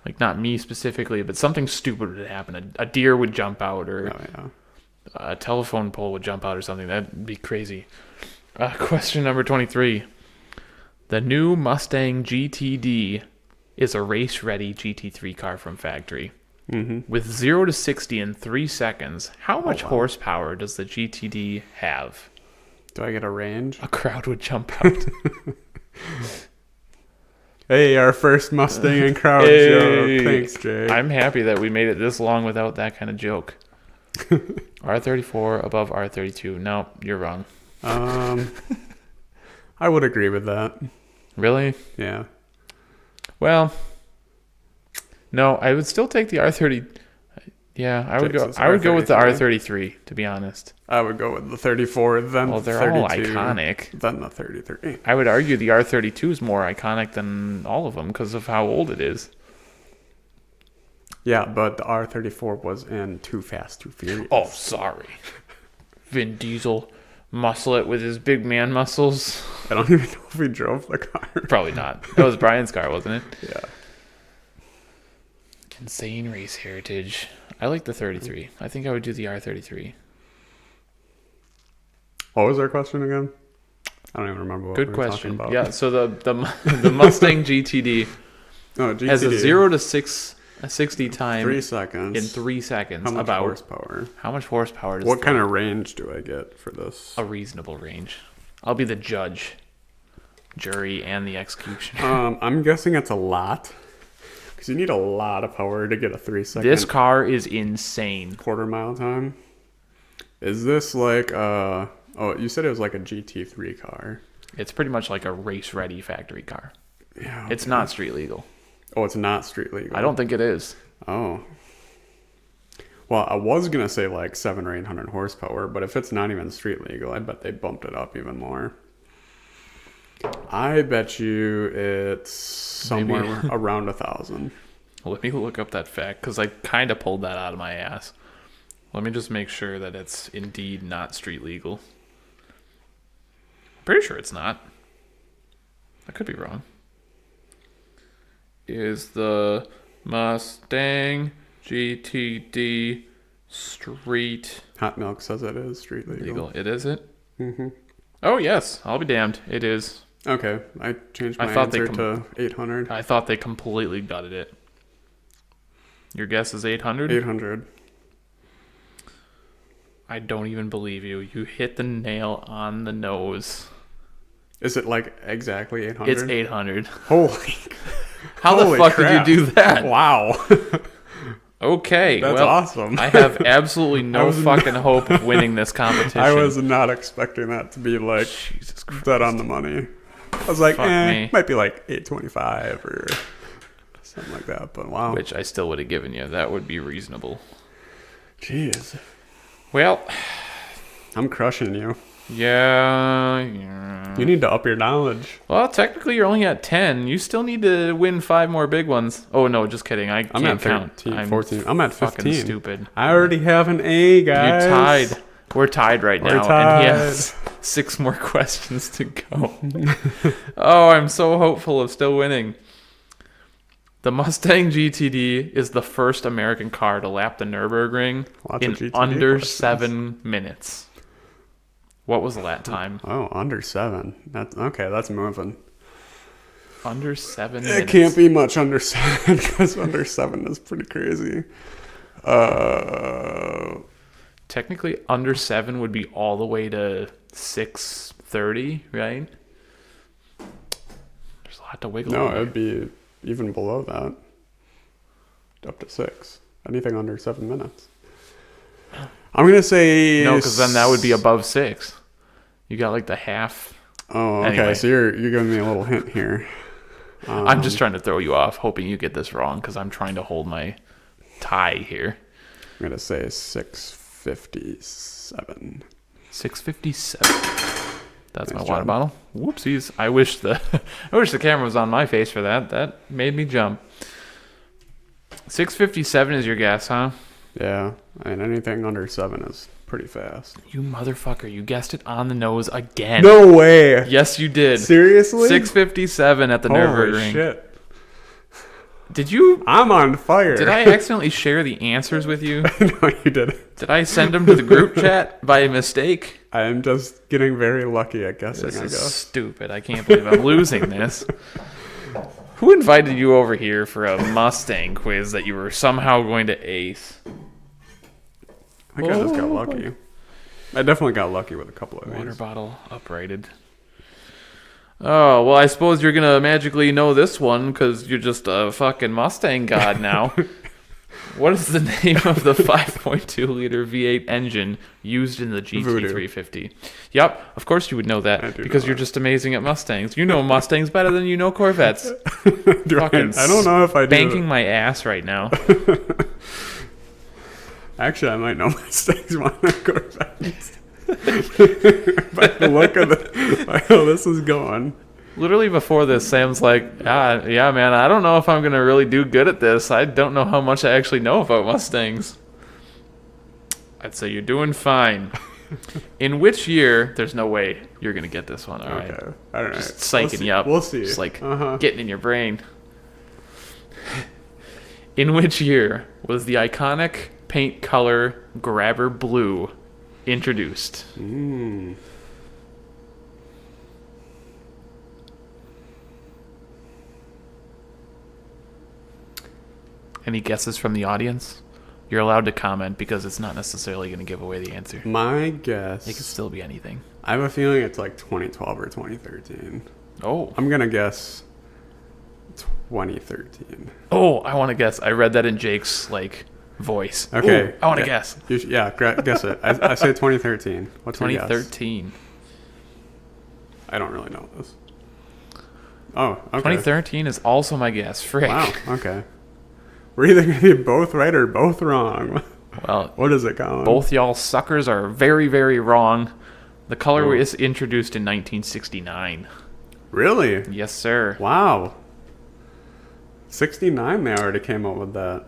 Like, not me specifically, but something stupid would happen. A deer would jump out, or a telephone pole would jump out or something. That'd be crazy. Question number 23. The new Mustang GTD is a race-ready GT3 car from factory. Mm-hmm. With 0 to 60 in 3 seconds, how much horsepower does the GTD have? Do I get a range? A crowd would jump out. Hey, our first Mustang and crowd joke. Thanks, Jay. I'm happy that we made it this long without that kind of joke. R34 above R32. No, you're wrong. I would agree with that. Really? Yeah. Well, no, I would still take the R30. Yeah, I would go. I would go with the R33, to be honest. I would go with the 34, then the 32. Well, they're all iconic. Then the 33. I would argue the R32 is more iconic than all of them because of how old it is. Yeah, but the R34 was in Too Fast, Too Furious. Oh, sorry. Vin Diesel muscle it with his big man muscles. I don't even know if he drove the car. Probably not. That was Brian's car, wasn't it? Yeah. Insane race heritage. I like the 33. I think I would do the R33. What was our question again? I don't even remember what Good we were question. talking about. Yeah, so the Mustang GTD, GTD has a 0 to 60 time 3 seconds. in 3 seconds. How much horsepower? How much horsepower does What kind of range do I get for this? A reasonable range. I'll be the judge, jury, and the executioner. I'm guessing it's a lot. Because you need a lot of power to get a 3 second. This car is insane. Quarter-mile time. Is this like you said it was like a GT3 car. It's pretty much like a race-ready factory car. Yeah. Okay. It's not street legal. Oh, it's not street legal. I don't think it is. Oh. Well, I was going to say like 700 or 800 horsepower, but if it's not even street legal, I bet they bumped it up even more. I bet you it's somewhere around 1,000. Let me look up that fact because I kind of pulled that out of my ass. Let me just make sure that it's indeed not street legal. Pretty sure it's not. I could be wrong. Is the Mustang GTD street Hot Milk says it is street legal. It is it? Mm-hmm. Oh, yes. I'll be damned. It is. Okay. I changed my answer to 800. I thought they completely gutted it. Your guess is 800? 800. I don't even believe you. You hit the nail on the nose. Is it like exactly 800? It's 800. Holy. How the fuck did you do that? Wow. Okay. That's awesome. I have absolutely no fucking hope of winning this competition. I was not expecting that to be like dead on the money. I was like, might be like 825 or something like that. But wow. Which I still would have given you. That would be reasonable. Jeez. Well, I'm crushing you. Yeah. You need to up your knowledge. Well, technically you're only at 10. You still need to win 5 more big ones. Oh, no, just kidding. I'm can't count. 14. I'm at 15. Fucking stupid. I already have an A, guys. You tied. We're tied right now. Tied. And he has 6 more questions to go. Oh, I'm so hopeful of still winning. The Mustang GTD is the first American car to lap the Nürburgring in under 7 minutes. What was the lap time? Oh, under 7. That's moving. Under 7 minutes. It can't be much under 7 because under 7 is pretty crazy. Technically, under 7 would be all the way to 6:30, right? There's a lot to wiggle. No, it'd be even below that. Up to 6. Anything under 7 minutes. I'm going to say... No, because then that would be above 6. You got like the half. Oh, okay. Anyway. So you're giving me a little hint here. I'm just trying to throw you off, hoping you get this wrong, because I'm trying to hold my tie here. I'm going to say 657. 657. That's nice my water bottle. Whoopsies. I wish the camera was on my face for that. That made me jump. 657 is your guess, huh? Yeah. And anything under 7 is pretty fast. You motherfucker. You guessed it on the nose again. No way. Yes, you did. Seriously? 657 at the Nürburgring. Holy shit. Did you? I'm on fire. Did I accidentally share the answers with you? No, you didn't. Did I send them to the group chat by mistake? I'm just getting very lucky at guessing, This I is guess. stupid. I can't believe I'm losing this. Who invited you over here for a Mustang quiz that you were somehow going to ace? I think I just got lucky. I definitely got lucky with a couple of Water these. bottle uprighted. Oh, well, I suppose you're going to magically know this one because you're just a fucking Mustang god now. What is the name of the 5.2-liter V8 engine used in the GT350? Yep, of course you would know that because you're just amazing at Mustangs. You know Mustangs better than you know Corvettes. I don't know if I do. Banking my ass right now. Actually, I might know Mustangs more than Corvettes. By the look of by how this is going. Literally before this, Sam's like, yeah, man, I don't know if I'm going to really do good at this. I don't know how much I actually know about Mustangs. I'd say you're doing fine. In which year, there's no way you're going to get this one, all right? Okay. All right. Just psyching you up. We'll see. Just like getting in your brain. In which year was the iconic paint color grabber blue introduced? Any guesses from the audience? You're allowed to comment because it's not necessarily going to give away the answer. My guess. It could still be anything. I have a feeling it's like 2012 or 2013. Oh. I'm going to guess 2013. Oh, I want to guess. I read that in Jake's voice. Okay. Ooh, I want to guess. Guess it. I say 2013. What's your guess? 2013. I don't really know this. Oh, okay. 2013 is also my guess. Frick. Wow, okay. We're either going to be both right or both wrong. Well, what is it, Collin? Both y'all suckers are very, very wrong. The color was introduced in 1969. Really? Yes, sir. Wow. 69, they already came up with that.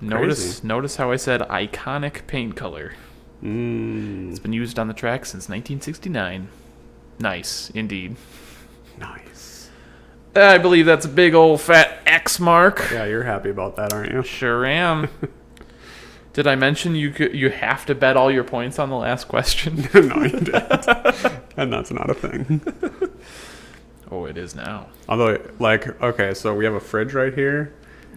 Notice how I said iconic paint color. It's been used on the track since 1969. Nice, indeed. Nice. I believe that's a big old fat X mark. Yeah, you're happy about that, aren't you? Sure am. Did I mention you have to bet all your points on the last question? No, you didn't. And that's not a thing. Oh, it is now. Although, okay, so we have a fridge right here,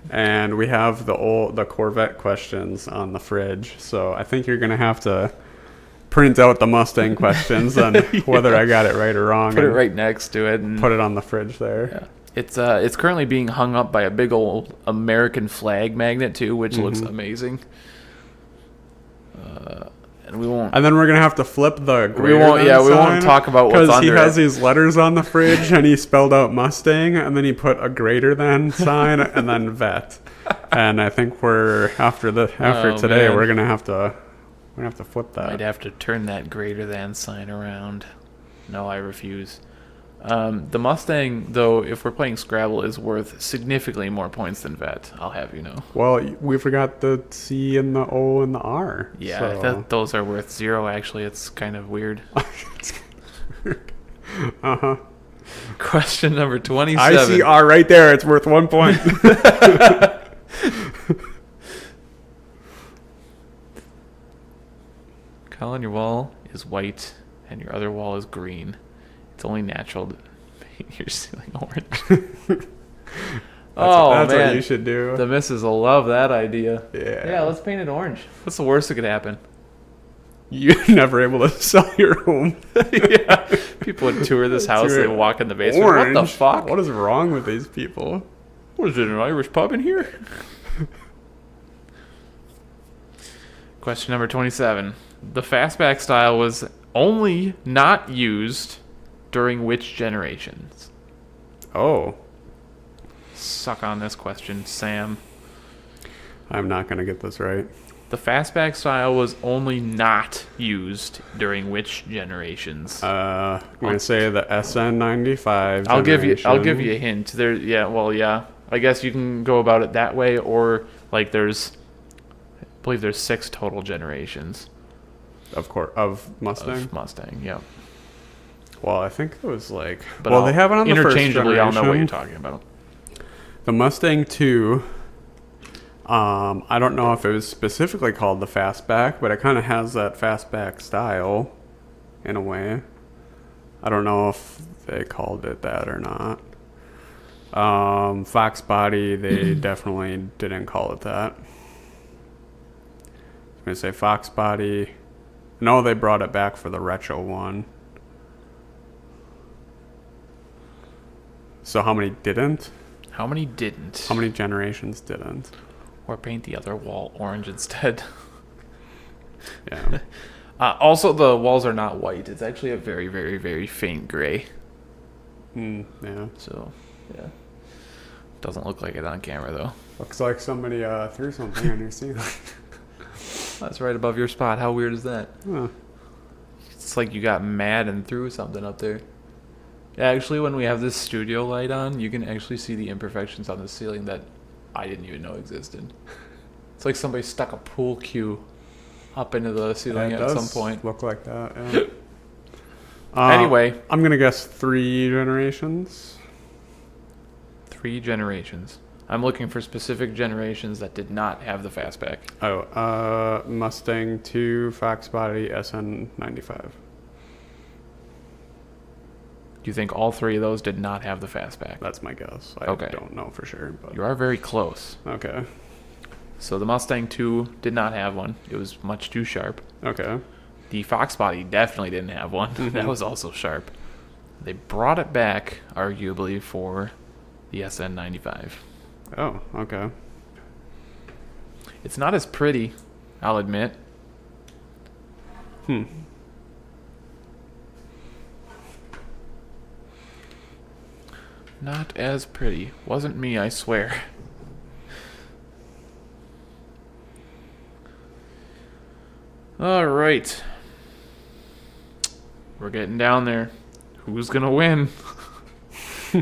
and we have the Corvette questions on the fridge. So I think you're gonna have to print out the Mustang questions and whether I got it right or wrong. Put it right next to it and put it on the fridge there. Yeah. It's currently being hung up by a big old American flag magnet too, which looks amazing. And we won't. And then we're gonna have to flip the. We won't talk about what's under it. Because he has these letters on the fridge, and he spelled out Mustang, and then he put a greater than sign, and then vet. And I think after today, we're gonna have to flip that. I'd have to turn that greater than sign around. No, I refuse. The Mustang, though, if we're playing Scrabble, is worth significantly more points than vet. I'll have you know. Well, we forgot the C and the O and the R. Yeah, so. those are worth 0. Actually, it's kind of weird. Question number 27. I see R right there. It's worth 1 point. Collin, your wall is white and your other wall is green. It's only natural to paint your ceiling orange. That's what you should do. The missus will love that idea. Yeah, let's paint it orange. What's the worst that could happen? You're never able to sell your home. Yeah. People would tour this house and walk in the basement. Orange? What the fuck? What is wrong with these people? What is it, an Irish pub in here? Question number 27. The fastback style was only not used during which generations? Oh. Suck on this question, Sam. I'm not going to get this right. The fastback style was only not used during which generations? I'm going to say the SN95 I'll give you a hint. I guess you can go about it that way, or I believe there's 6 total generations. Of course, of Mustang? Of Mustang, yeah. Well, I think it was they have it on the first interchangeably, I'll know what generation. you're talking about. The Mustang 2, I don't know if it was specifically called the fastback, but it kind of has that fastback style in a way. I don't know if they called it that or not. Fox body, they definitely didn't call it that. I'm going to say Fox body. No, they brought it back for the retro one. So how many didn't? How many didn't? How many generations didn't? Or paint the other wall orange instead. Yeah. Also, the walls are not white. It's actually a very, very, very faint gray. Yeah. So, yeah. Doesn't look like it on camera, though. Looks like somebody threw something on your ceiling. That's right above your spot. How weird is that? Huh. It's like you got mad and threw something up there. Actually, when we have this studio light on, you can actually see the imperfections on the ceiling that I didn't even know existed. It's like somebody stuck a pool cue up into the ceiling at some point. Look like that, yeah. Anyway. I'm going to guess 3 generations. 3 generations. I'm looking for specific generations that did not have the fastback. Mustang 2, Fox body, SN95. Do you think all 3 of those did not have the fastback? That's my guess. I don't know for sure. But you are very close. Okay. So the Mustang 2 did not have one. It was much too sharp. Okay. The Fox body definitely didn't have one. That was also sharp. They brought it back, arguably, for the SN95. Oh, okay. It's not as pretty, I'll admit. Not as pretty. Wasn't me, I swear. All right. We're getting down there. Who's going to win?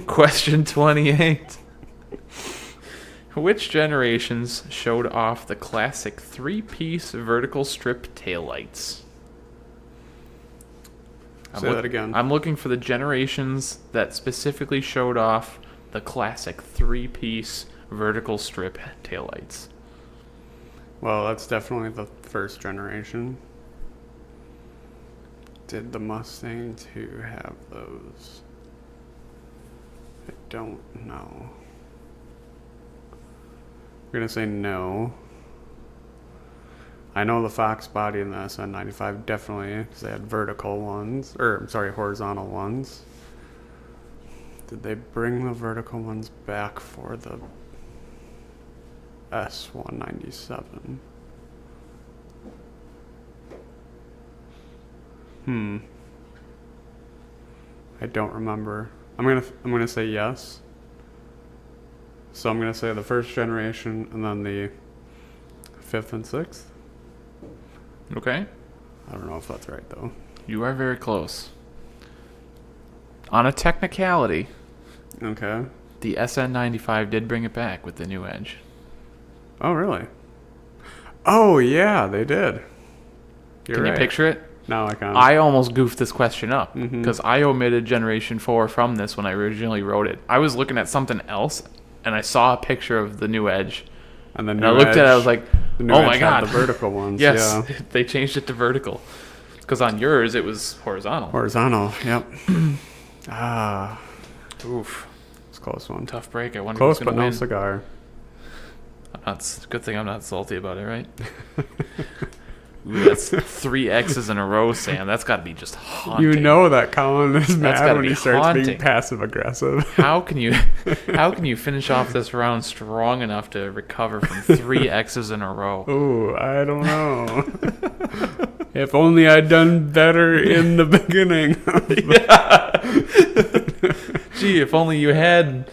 Question 28. Which generations showed off the classic 3-piece vertical strip taillights? Say that again. I'm looking for the generations that specifically showed off the classic 3-piece vertical strip taillights. Well, that's definitely the first generation. Did the Mustang 2 have those? I don't know. I'm going to say no. I know the Fox body and the SN95 definitely, because they had vertical ones, horizontal ones. Did they bring the vertical ones back for the S197? I don't remember. I'm gonna say yes. So I'm gonna say the first generation and then the 5th and 6th. Okay. I don't know if that's right though. You are very close. On a technicality, Okay. the SN95 did bring it back with the new Edge. Oh really? Oh yeah, they did. You're Can right. you picture it? No, I can't. I almost goofed this question up because I omitted Generation 4 from this when I originally wrote it. I was looking at something else, and I saw a picture of the new Edge. And I looked at it, I was like, oh my God. The vertical ones. Yes, Yeah. they changed it to vertical. Because on yours, it was horizontal. Horizontal, yep. Oof. It's a close one. Tough break. I wonder Close, who's but going to no win. cigar. Good thing I'm not salty about it, right? Ooh, that's 3 X's in a row, Sam. That's got to be just haunting. You know that Collin is That's mad gotta when be he starts haunting. being passive aggressive. How can you finish off this round strong enough to recover from 3 X's in a row? Ooh, I don't know. If only I'd done better in the beginning. Gee, if only you had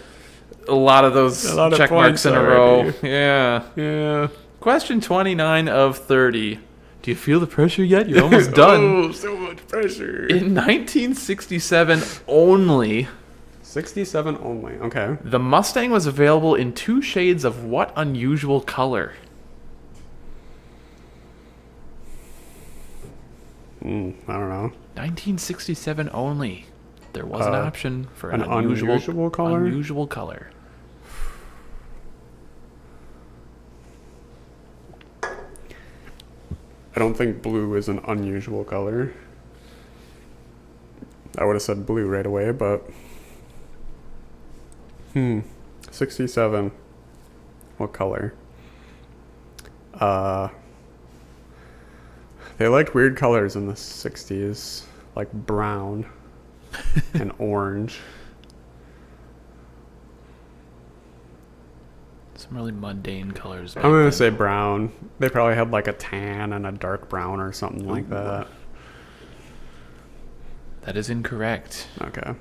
a lot of those check marks in a row. Yeah. Yeah. Question 29 of 30. Do you feel the pressure yet? You're almost done. Oh, so much pressure. In 1967 only, 67 only. Okay. the Mustang was available in 2 shades of what unusual color? I don't know. 1967 only. There was an option for an an unusual color? Unusual color. I don't think blue is an unusual color. I would have said blue right away, but 67. What color? They liked weird colors in the 60s, like brown and orange. Some really mundane colors. I'm going to say brown. They probably had like a tan and a dark brown or something like that. That is incorrect. Okay.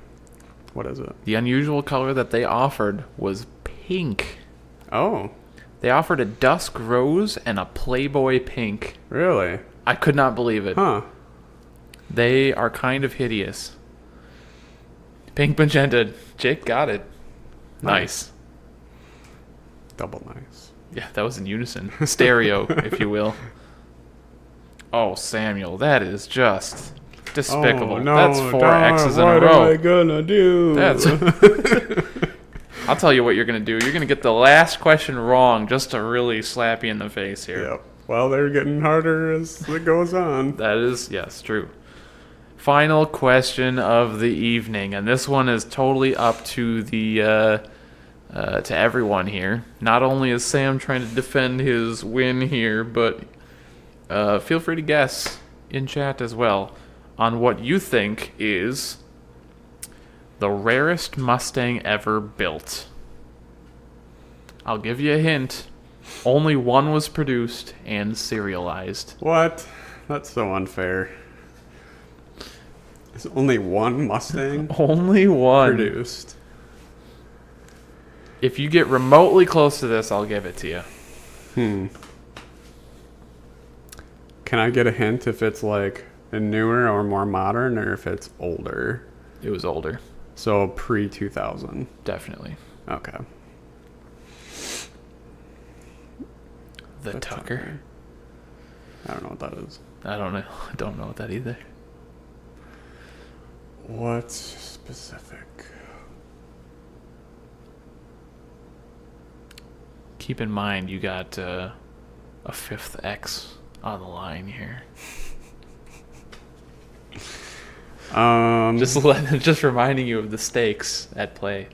What is it? The unusual color that they offered was pink. Oh. They offered a dusk rose and a Playboy pink. Really? I could not believe it. Huh. They are kind of hideous. Pink magenta. Jake got it. Nice. Double nice. Yeah, that was in unison. Stereo, if you will. Oh, Samuel, that is just despicable. Oh, no, that's 4 X's in a row. What am I gonna do? I'll tell you what you're going to do. You're going to get the last question wrong just to really slap you in the face here. Yep. Well, they're getting harder as it goes on. That is, yes, true. Final question of the evening, and this one is totally up to the to everyone here. Not only is Sam trying to defend his win here, but feel free to guess in chat as well on what you think is the rarest Mustang ever built. I'll give you a hint. Only one was produced and serialized. What? That's so unfair. There's only one Mustang Only one produced. If you get remotely close to this, I'll give it to you. Can I get a hint if it's like a newer or more modern, or if it's older? It was older. So pre-2000. Definitely. Okay. The Tucker. I don't know what that is. I don't know. I don't know what that either. What's specific? Keep in mind, you got a 5th X on the line here. Just reminding you of the stakes at play.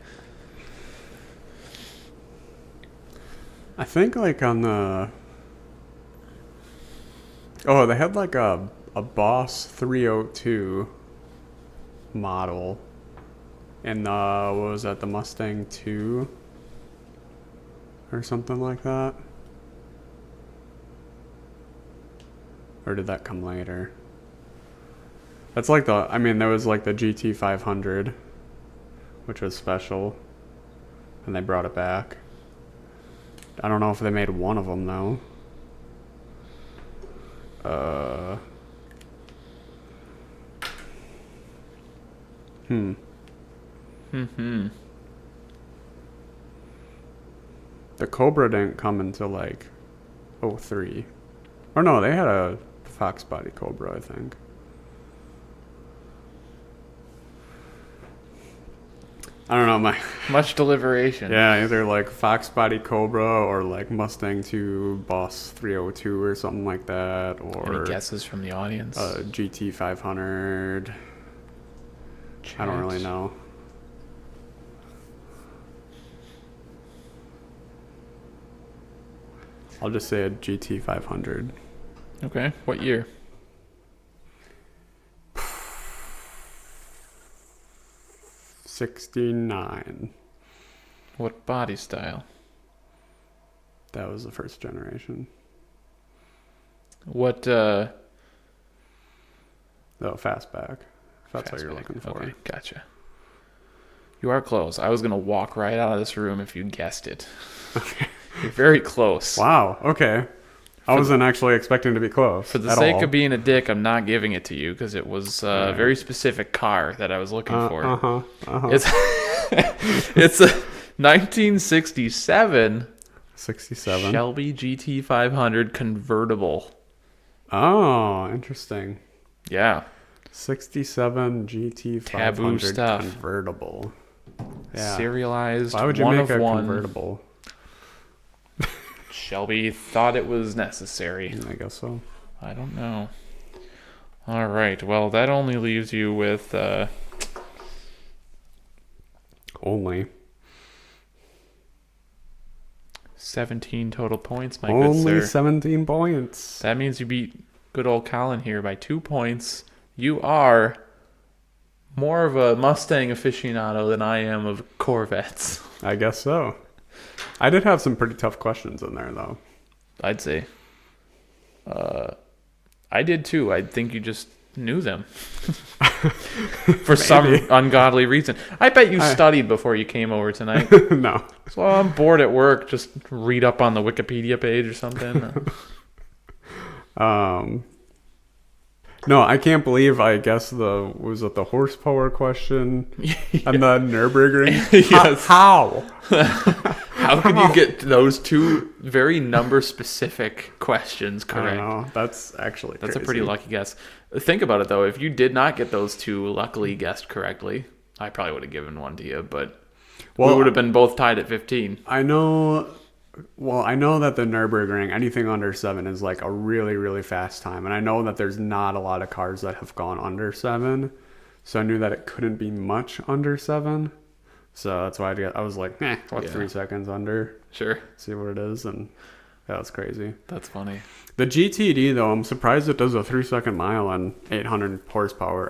I think like on the... Oh, they had like a Boss 302 model. And what was that, the Mustang 2? Or something like that? Or did that come later? That's like there was like the GT 500, which was special, and they brought it back. I don't know if they made one of them though. The Cobra didn't come until like 03. Or no, they had a Fox body Cobra, I think. I don't know, much deliberation. Yeah, either like Fox body Cobra or like Mustang 2 Boss 302 or something like that, or any guesses from the audience? GT 500. I don't really know. I'll just say a GT 500. Okay, what year? '69. What body style? That was the first generation. What? Oh, fastback. If that's what you're looking for. Okay, gotcha. You are close. I was gonna walk right out of this room if you guessed it. Okay. You're very close. Wow. Okay. I wasn't actually expecting to be close. For the sake of being a dick, I'm not giving it to you because it was a very specific car that I was looking for. It's a 1967 67 Shelby GT 500 convertible. Oh, interesting. Yeah. 67 GT 500 Taboo stuff. Convertible. Yeah. Serialized. Why would you make a convertible? Shelby thought it was necessary. I guess so. I don't know. All right. Well, that only leaves you with only 17 total points, my good sir. Only 17 points. That means you beat good old Collin here by 2 points. You are more of a Mustang aficionado than I am of Corvettes. I guess so. I did have some pretty tough questions in there, though. I'd say. I did too. I think you just knew them for some ungodly reason. I bet you studied before you came over tonight. No. So I'm bored at work. Just read up on the Wikipedia page or something. No, I can't believe I guessed was it the horsepower question and the Nürburgring? Yes. How? How could you get those two very number specific questions correct? I don't know. That's actually That's crazy. a pretty lucky guess. Think about it though. If you did not get those two luckily guessed correctly, I probably would have given one to you, but we would have been both tied at 15. I know that the Nürburgring, anything under 7 is like a really, really fast time. And I know that there's not a lot of cars that have gone under 7. So I knew that it couldn't be much under 7. So that's why I was like, 3 seconds under? Sure. See what it is. And that was crazy. That's funny. The GTD, though, I'm surprised it does a 3-second mile on 800 horsepower.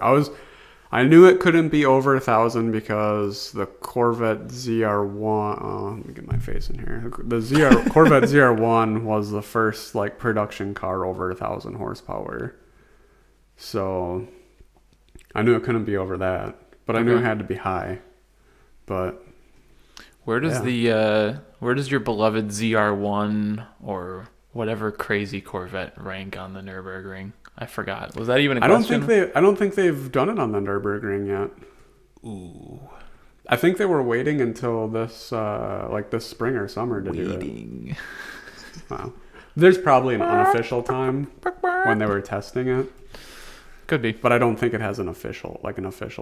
I knew it couldn't be over 1,000 because the Corvette ZR1. Let me get my face in here. The Corvette ZR1 was the first like production car over 1,000 horsepower. So I knew it couldn't be over that, but I knew it had to be high. But where does your beloved ZR1 or whatever crazy Corvette rank on the Nürburgring? I forgot. Was that even a question? I don't think they've done it on the Nürburgring yet. Ooh. I think they were waiting until this this spring or summer to do it. Wow. There's probably an unofficial time when they were testing it. Could be. But I don't think it has an official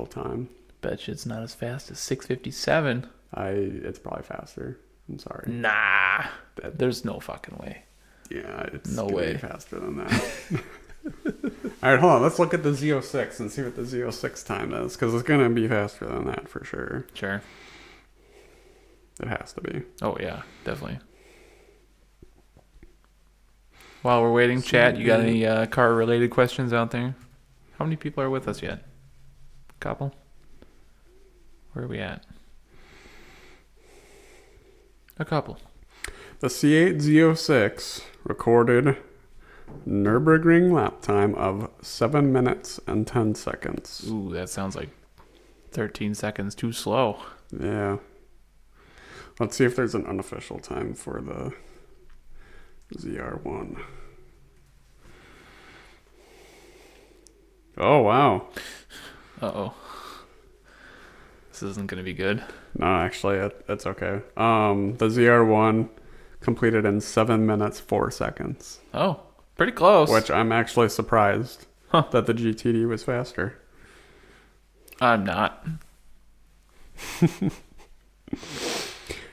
time. Bet you it's not as fast as 657. It's probably faster. I'm sorry. Nah. There's no fucking way. Yeah, it's no way faster than that. All right, hold on. Let's look at the Z06 and see what the Z06 time is, because it's going to be faster than that for sure. Sure. It has to be. Oh, yeah, definitely. While we're waiting, chat, you got any car-related questions out there? How many people are with us yet? Couple? Where are we at? A couple. The C8 Z06 recorded Nürburgring lap time of 7 minutes and 10 seconds. Ooh, that sounds like 13 seconds too slow. Yeah. Let's see if there's an unofficial time for the ZR1. Oh, wow. Uh-oh. This isn't going to be good. No, actually, it's okay. The ZR1 completed in 7 minutes, 4 seconds. Oh, pretty close. Which I'm actually surprised that the GTD was faster. I'm not.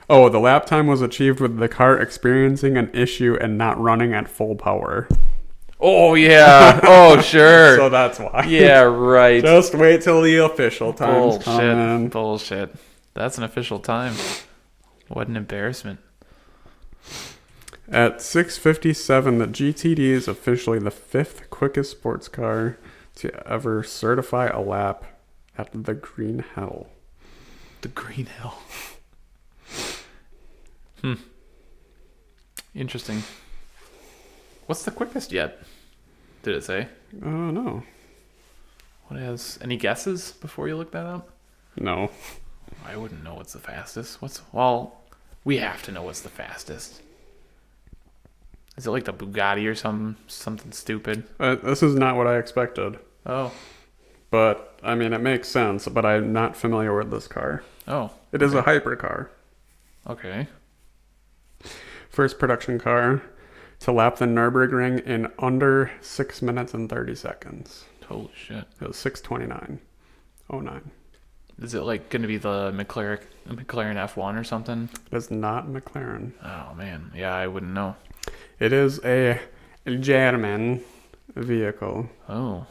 Oh, the lap time was achieved with the car experiencing an issue and not running at full power. Oh, yeah. Oh, sure. So that's why. Yeah, right. Just wait till the official time. Bullshit. That's an official time. What an embarrassment. At 6:57, the GTD is officially the 5th quickest sports car to ever certify a lap at the Green Hell. The Green Hell. Interesting. What's the quickest yet? Did it say? Oh, no. What has any guesses before you look that up? No. I wouldn't know what's the fastest. Well, we have to know what's the fastest. Is it like the Bugatti or something stupid? This is not what I expected. Oh. But, I mean, it makes sense, but I'm not familiar with this car. Oh. It is a hypercar. Okay. First production car to lap the Nürburgring in under 6 minutes and 30 seconds. Holy shit. It was 6:29:09. Is it like going to be the McLaren F1 or something? It is not McLaren. Oh, man. Yeah, I wouldn't know. It is a German vehicle. Oh.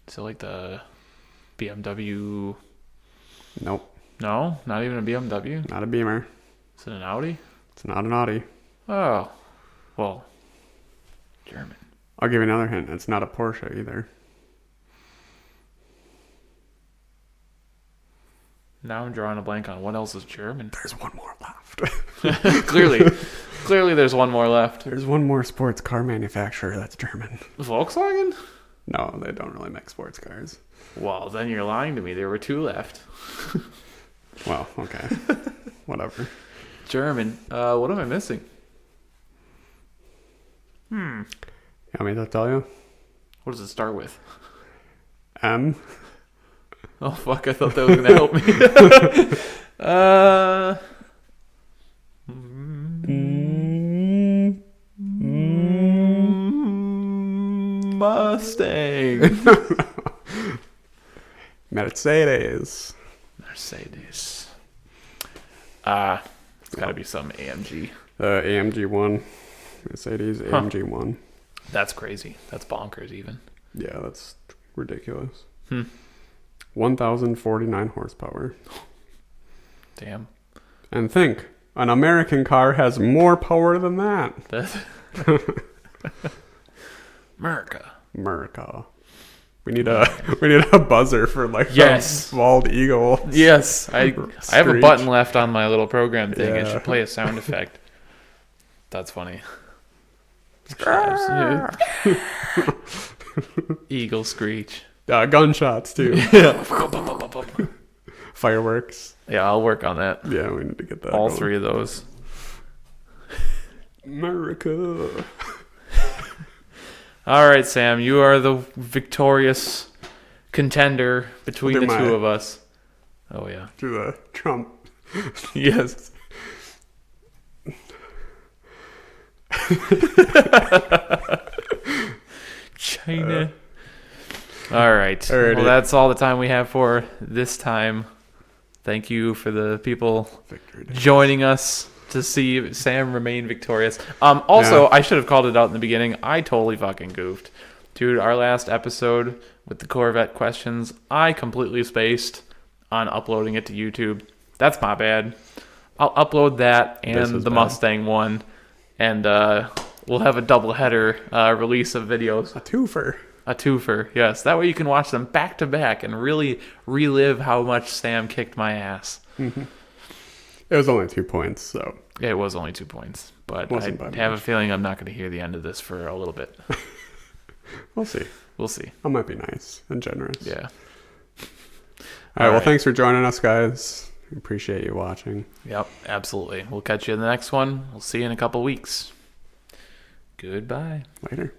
Is it like the BMW? Nope. No, not even a BMW. Not a Beamer. Is it an Audi? It's not an Audi. Oh, well, German. I'll give you another hint. It's not a Porsche either. Now I'm drawing a blank on what else is German. There's one more left. Clearly there's one more left. There's one more sports car manufacturer that's German. Volkswagen? No, they don't really make sports cars. Well, then you're lying to me. There were 2 left. Well, okay. Whatever. German. What am I missing? You want me to tell you? What does it start with? M. Oh, fuck. I thought that was going to help me. Mustang. Mercedes. It's got to be some AMG. AMG 1. Mercedes AMG 1. That's crazy. That's bonkers even. Yeah, that's ridiculous. 1,049 horsepower. Damn. And think, an American car has more power than that. America. We need a buzzer for like yes, bald eagle. Yes, I have a button left on my little program thing. Yeah. It should play a sound effect. That's funny. Eagle screech. Gunshots too. Yeah. Fireworks. Yeah, I'll work on that. Yeah, we need to get that. All going. 3 of those. America. All right, Sam, you are the victorious contender between the 2 of us. Oh, yeah. To the Trump. Yes. China. All right. Alrighty. Well, that's all the time we have for this time. Thank you for the people joining us to see Sam remain victorious. Also, yeah. I should have called it out in the beginning. I totally fucking goofed. Dude, our last episode with the Corvette questions, I completely spaced on uploading it to YouTube. That's my bad. I'll upload that and the Mustang one, and we'll have a doubleheader release of videos. A twofer, yes. That way you can watch them back to back and really relive how much Sam kicked my ass. Mm-hmm. It was only 2 points, so. Yeah, it was only 2 points. But I have a feeling I'm not going to hear the end of this for a little bit. We'll see. I might be nice and generous. Yeah. All right, well, thanks for joining us, guys. Appreciate you watching. Yep, absolutely. We'll catch you in the next one. We'll see you in a couple weeks. Goodbye. Later.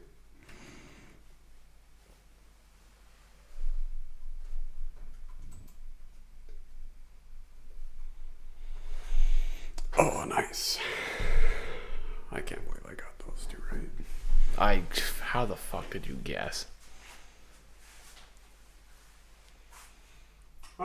Oh, nice. I can't believe I got those 2 right. How the fuck did you guess?